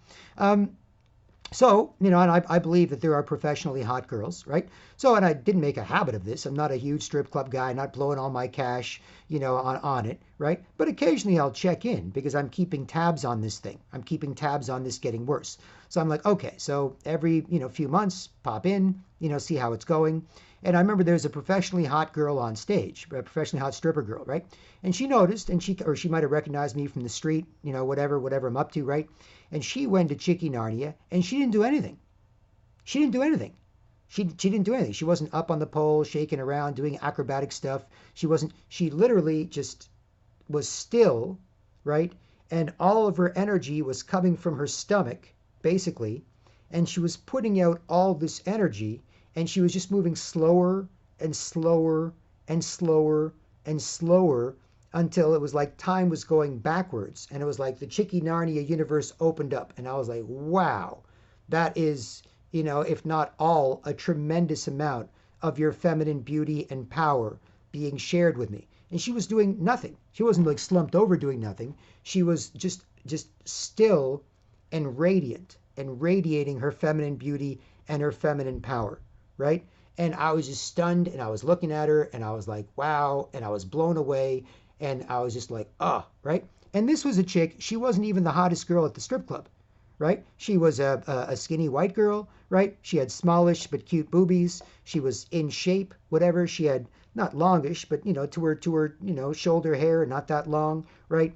So, and I believe that there are professionally hot girls, right? So, and I didn't make a habit of this. I'm not a huge strip club guy, not blowing all my cash, on it, right? But occasionally I'll check in because I'm keeping tabs on this thing. I'm keeping tabs on this getting worse. So I'm like, okay, so every, few months, pop in, see how it's going. And I remember there's a professionally hot girl on stage, a professionally hot stripper girl, right? And she noticed, or she might have recognized me from the street, whatever I'm up to, right? And she went to Chickie Narnia, and she didn't do anything. She didn't do anything. She didn't do anything. She wasn't up on the pole, shaking around, doing acrobatic stuff. She wasn't. She literally just was still, right? And all of her energy was coming from her stomach, basically. And she was putting out all this energy, and she was just moving slower and slower and slower and slower until it was like time was going backwards. And it was like the Chickie Narnia universe opened up. And I was like, wow, that is, if not all, a tremendous amount of your feminine beauty and power being shared with me. And she was doing nothing. She wasn't like slumped over doing nothing. She was just still and radiant and radiating her feminine beauty and her feminine power, right? And I was just stunned, and I was looking at her, and I was like, wow, and I was blown away, and I was just like, oh, right? And this was a chick, she wasn't even the hottest girl at the strip club, right? She was a skinny white girl, right? She had smallish but cute boobies. She was in shape, whatever. She had not longish, but to her shoulder hair, not that long, right?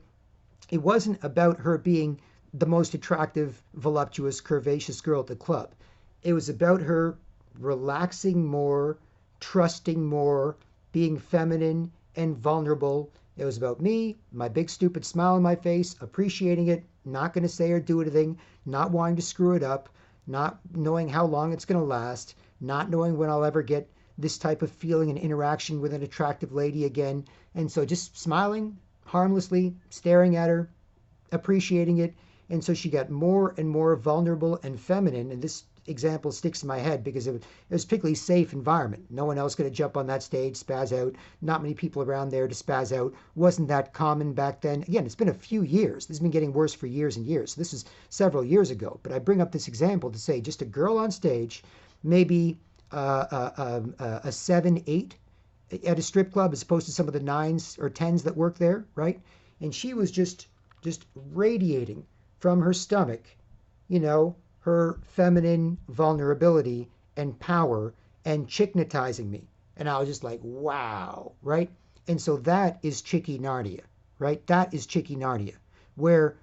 It wasn't about her being the most attractive, voluptuous, curvaceous girl at the club. It was about her relaxing more, trusting more, being feminine and vulnerable. It was about me, my big stupid smile on my face, appreciating it, not going to say or do anything, not wanting to screw it up, not knowing how long it's going to last, not knowing when I'll ever get this type of feeling and interaction with an attractive lady again. And so just smiling harmlessly, staring at her, appreciating it. And so she got more and more vulnerable and feminine. And this example sticks in my head because it was a particularly safe environment. No one else going to jump on that stage, spaz out. Not many people around there to spaz out. Wasn't that common back then. Again, it's been a few years. This has been getting worse for years and years. So this is several years ago. But I bring up this example to say just a girl on stage, maybe a 7, 8 at a strip club as opposed to some of the 9s or 10s that work there, right? And she was just radiating from her stomach, her feminine vulnerability and power and chicknetizing me. And I was just like, wow, right? And so that is Chickie Narnia, right? That is Chickie Narnia, where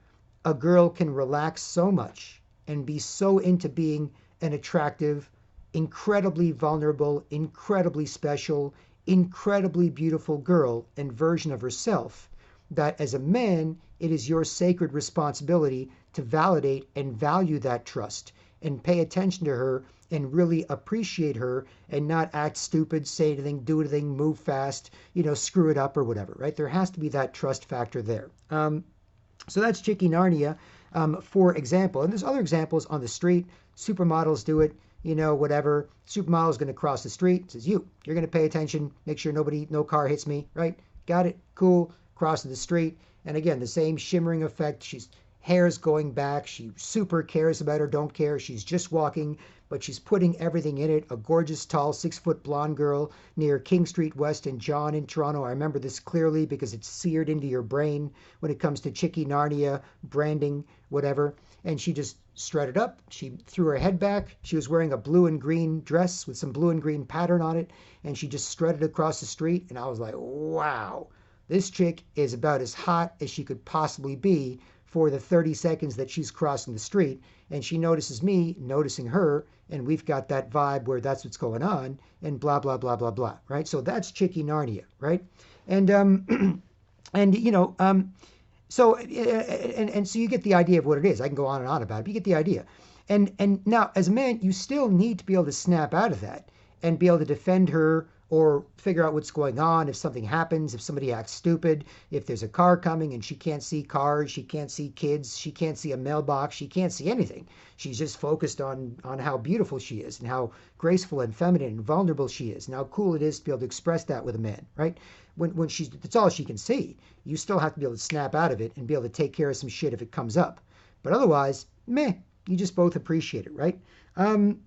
a girl can relax so much and be so into being an attractive, incredibly vulnerable, incredibly special, incredibly beautiful girl and version of herself that as a man, it is your sacred responsibility to validate and value that trust and pay attention to her and really appreciate her and not act stupid, say anything, do anything, move fast, screw it up or whatever, right? There has to be that trust factor there. So that's Chickie Narnia, for example. And there's other examples on the street. Supermodels do it, whatever. Supermodel's going to cross the street, says, you're going to pay attention, make sure no car hits me, right? Got it, cool. Crossing the street, and again the same shimmering effect. She's hair's going back, she super cares about her, don't care, she's just walking, but she's putting everything in it. A gorgeous tall 6-foot blonde girl near King Street West and John in Toronto. I remember this clearly because it's seared into your brain when it comes to Chickie Narnia branding, whatever. And she just strutted up, she threw her head back, she was wearing a blue and green dress with some blue and green pattern on it, and she just strutted across the street. And I was like, wow, this chick is about as hot as she could possibly be for the 30 seconds that she's crossing the street. And she notices me noticing her, and we've got that vibe where that's what's going on, and blah, blah, blah, blah, blah, right? So that's Chickie Narnia, right? And, so, and so you get the idea of what it is. I can go on and on about it, but you get the idea. And now, as a man, you still need to be able to snap out of that and be able to defend her or figure out what's going on if something happens, if somebody acts stupid, if there's a car coming and she can't see cars, she can't see kids, she can't see a mailbox, she can't see anything. She's just focused on how beautiful she is and how graceful and feminine and vulnerable she is and how cool it is to be able to express that with a man, right? When that's all she can see. You still have to be able to snap out of it and be able to take care of some shit if it comes up. But otherwise, meh. You just both appreciate it, right? And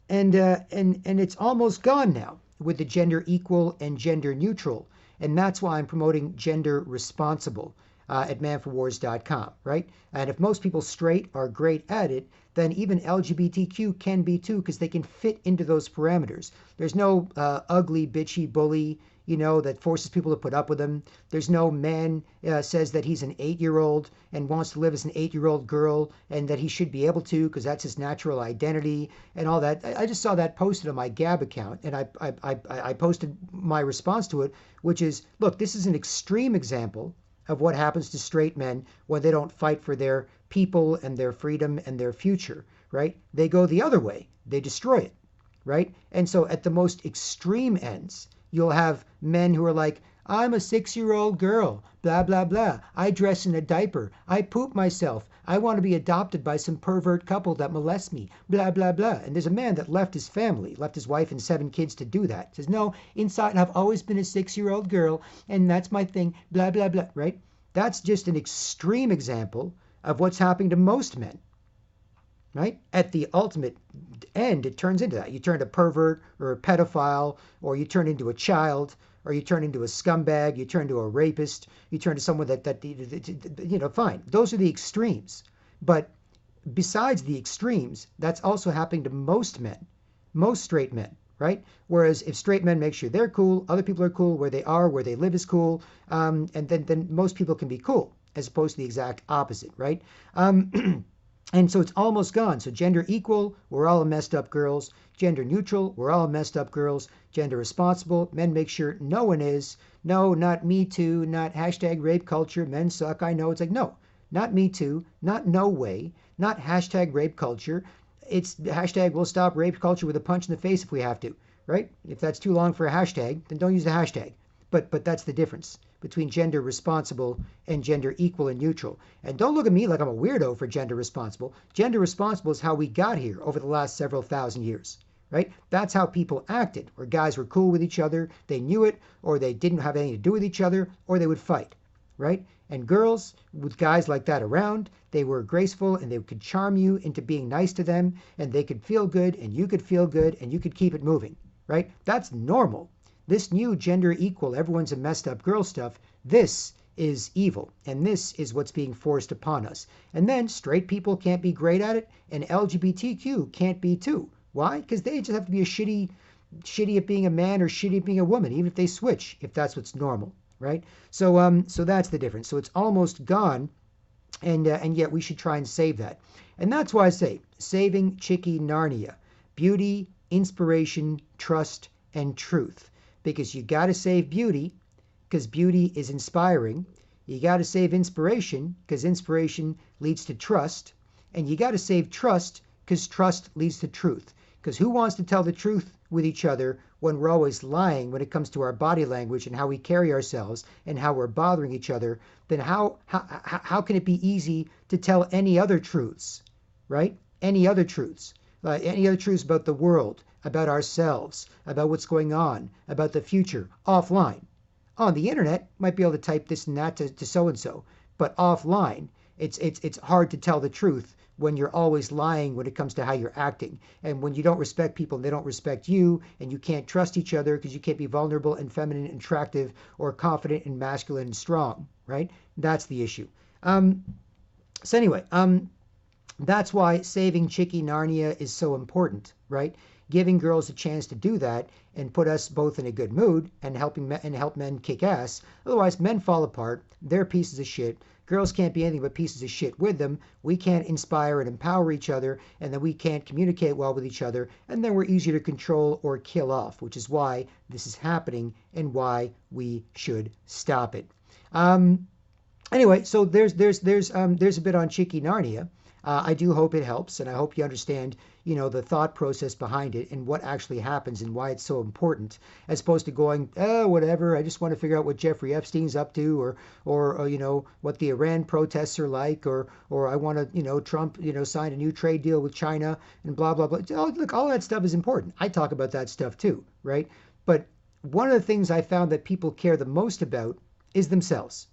it's almost gone now with the gender equal and gender neutral, and that's why I'm promoting gender responsible at manforwars.com, right? And if most people straight are great at it, then even LGBTQ can be too, because they can fit into those parameters. There's no ugly, bitchy bully, that forces people to put up with him. There's no man says that he's an 8-year-old and wants to live as an 8-year-old girl and that he should be able to because that's his natural identity and all that. I just saw that posted on my Gab account, and I posted my response to it, which is, look, this is an extreme example of what happens to straight men when they don't fight for their people and their freedom and their future, right? They go the other way. They destroy it, right? And so at the most extreme ends, you'll have men who are like, I'm a 6-year-old girl, blah, blah, blah. I dress in a diaper. I poop myself. I want to be adopted by some pervert couple that molests me, blah, blah, blah. And there's a man that left his family, left his wife and 7 kids to do that. Says, no, inside I've always been a 6-year-old girl, and that's my thing, blah, blah, blah, right? That's just an extreme example of what's happening to most men. Right? At the ultimate end, it turns into that. You turn a pervert or a pedophile, or you turn into a child, or you turn into a scumbag, you turn into a rapist, you turn to someone that fine. Those are the extremes. But besides the extremes, that's also happening to most men, most straight men, right? Whereas if straight men make sure they're cool, other people are cool, where they are, where they live is cool, and then most people can be cool, as opposed to the exact opposite, right? And so it's almost gone. So gender equal, we're all messed up girls. Gender neutral, we're all messed up girls. Gender responsible, men make sure no one is. No, not me too, not hashtag rape culture, men suck, I know. It's like, no, not me too, not no way, not hashtag rape culture. It's hashtag we'll stop rape culture with a punch in the face if we have to, right? If that's too long for a hashtag, then don't use the hashtag. But that's the difference between gender responsible and gender equal and neutral. And don't look at me like I'm a weirdo for gender responsible. Gender responsible is how we got here over the last several thousand years, right? That's how people acted, where guys were cool with each other, they knew it, or they didn't have anything to do with each other, or they would fight, right? And girls, with guys like that around, they were graceful and they could charm you into being nice to them, and they could feel good, and you could feel good, and you could keep it moving, right? That's normal. This new gender equal, everyone's a messed up girl stuff, this is evil. And this is what's being forced upon us. And then straight people can't be great at it, and LGBTQ can't be too. Why? Because they just have to be a shitty at being a man or shitty at being a woman, even if they switch, if that's what's normal, right? So that's the difference. So it's almost gone, and yet we should try and save that. And that's why I say, saving Chickie Narnia. Beauty, inspiration, trust, and truth. Because you got to save beauty, because beauty is inspiring. You got to save inspiration, because inspiration leads to trust. And you got to save trust, because trust leads to truth. Because who wants to tell the truth with each other when we're always lying when it comes to our body language and how we carry ourselves and how we're bothering each other? Then how can it be easy to tell any other truths, right? Any other truths about the world, about ourselves, about what's going on, about the future, offline. On the internet, might be able to type this and that to so-and-so, but offline, it's hard to tell the truth when you're always lying when it comes to how you're acting. And when you don't respect people and they don't respect you, and you can't trust each other because you can't be vulnerable and feminine and attractive or confident and masculine and strong, right? That's the issue. So anyway, that's why saving Chickie Narnia is so important, right? Giving girls a chance to do that and put us both in a good mood and help men kick ass. Otherwise, men fall apart. They're pieces of shit. Girls can't be anything but pieces of shit with them. We can't inspire and empower each other, and then we can't communicate well with each other, and then we're easier to control or kill off, which is why this is happening and why we should stop it. Anyway, so there's a bit on Chickie Narnia. I do hope it helps, and I hope you understand, the thought process behind it and what actually happens and why it's so important, as opposed to going, oh, whatever, I just want to figure out what Jeffrey Epstein's up to, or what the Iran protests are like, or I want to, Trump, sign a new trade deal with China and blah, blah, blah. Oh, look, all that stuff is important. I talk about that stuff too, right? But one of the things I found that people care the most about is themselves.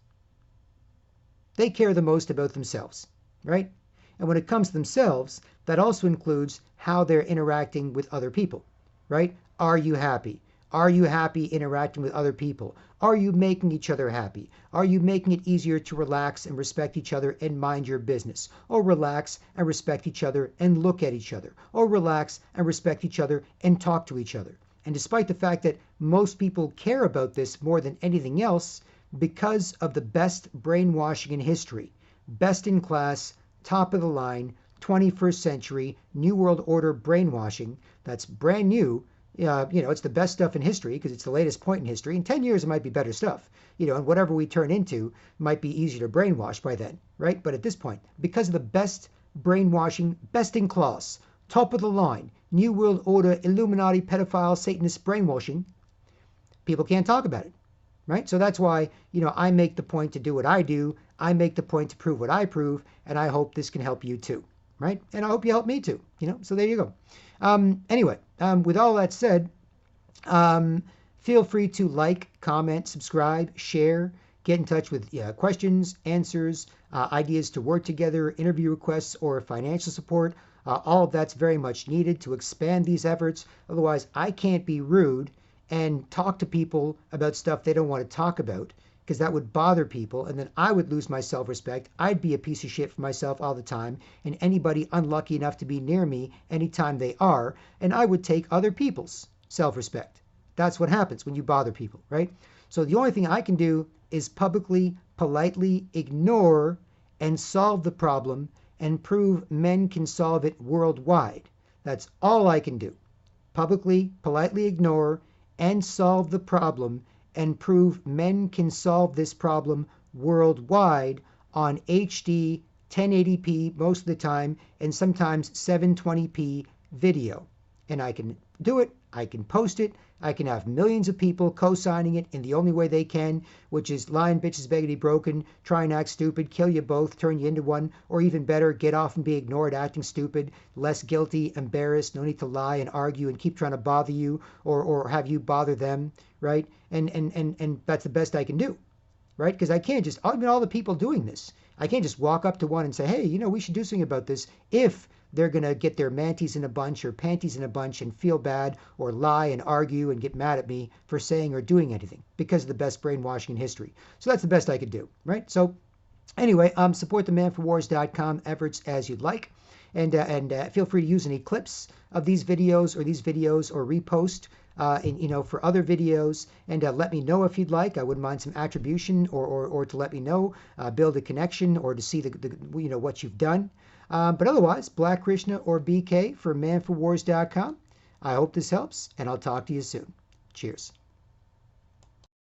They care the most about themselves, right? And when it comes to themselves, that also includes how they're interacting with other people, right? Are you happy? Are you happy interacting with other people? Are you making each other happy? Are you making it easier to relax and respect each other and mind your business? Or relax and respect each other and look at each other? Or relax and respect each other and talk to each other? And despite the fact that most people care about this more than anything else, because of the best brainwashing in history, best in class, top of the line, 21st century, New World Order brainwashing, that's brand new. It's the best stuff in history because it's the latest point in history. In 10 years, it might be better stuff, and whatever we turn into might be easier to brainwash by then, right? But at this point, because of the best brainwashing, best in class, top of the line, New World Order, Illuminati, pedophile, Satanist brainwashing, people can't talk about it, right? So that's why, I make the point to do what I do. I make the point to prove what I prove, and I hope this can help you too, right? And I hope you help me too, so there you go. Anyway, with all that said, feel free to like, comment, subscribe, share, get in touch with questions, answers, ideas to work together, interview requests, or financial support. All of that's very much needed to expand these efforts. Otherwise, I can't be rude and talk to people about stuff they don't want to talk about, because that would bother people, and then I would lose my self-respect. I'd be a piece of shit for myself all the time, and anybody unlucky enough to be near me anytime they are, and I would take other people's self-respect. That's what happens when you bother people, right? So the only thing I can do is publicly, politely ignore and solve the problem and prove men can solve it worldwide. That's all I can do. Publicly, politely ignore and solve the problem and prove men can solve this problem worldwide on HD 1080p most of the time, and sometimes 720p video. And I can do it, I can post it, I can have millions of people co-signing it in the only way they can, which is lying bitches beggity broken, try and act stupid, kill you both, turn you into one, or even better, get off and be ignored acting stupid, less guilty, embarrassed, no need to lie and argue and keep trying to bother you or have you bother them, right? And that's the best I can do, right? Because I can't just, all the people doing this, I can't just walk up to one and say, hey, we should do something about this, if they're going to get their manties in a bunch or panties in a bunch and feel bad or lie and argue and get mad at me for saying or doing anything because of the best brainwashing in history. So that's the best I could do, right? So anyway, support the manforwars.com efforts as you'd like. And feel free to use any clips of these videos or repost for other videos, and let me know if you'd like. I wouldn't mind some attribution or to let me know, build a connection, or to see the what you've done. But otherwise, Black Krishna or BK for manforwars.com. I hope this helps, and I'll talk to you soon. Cheers.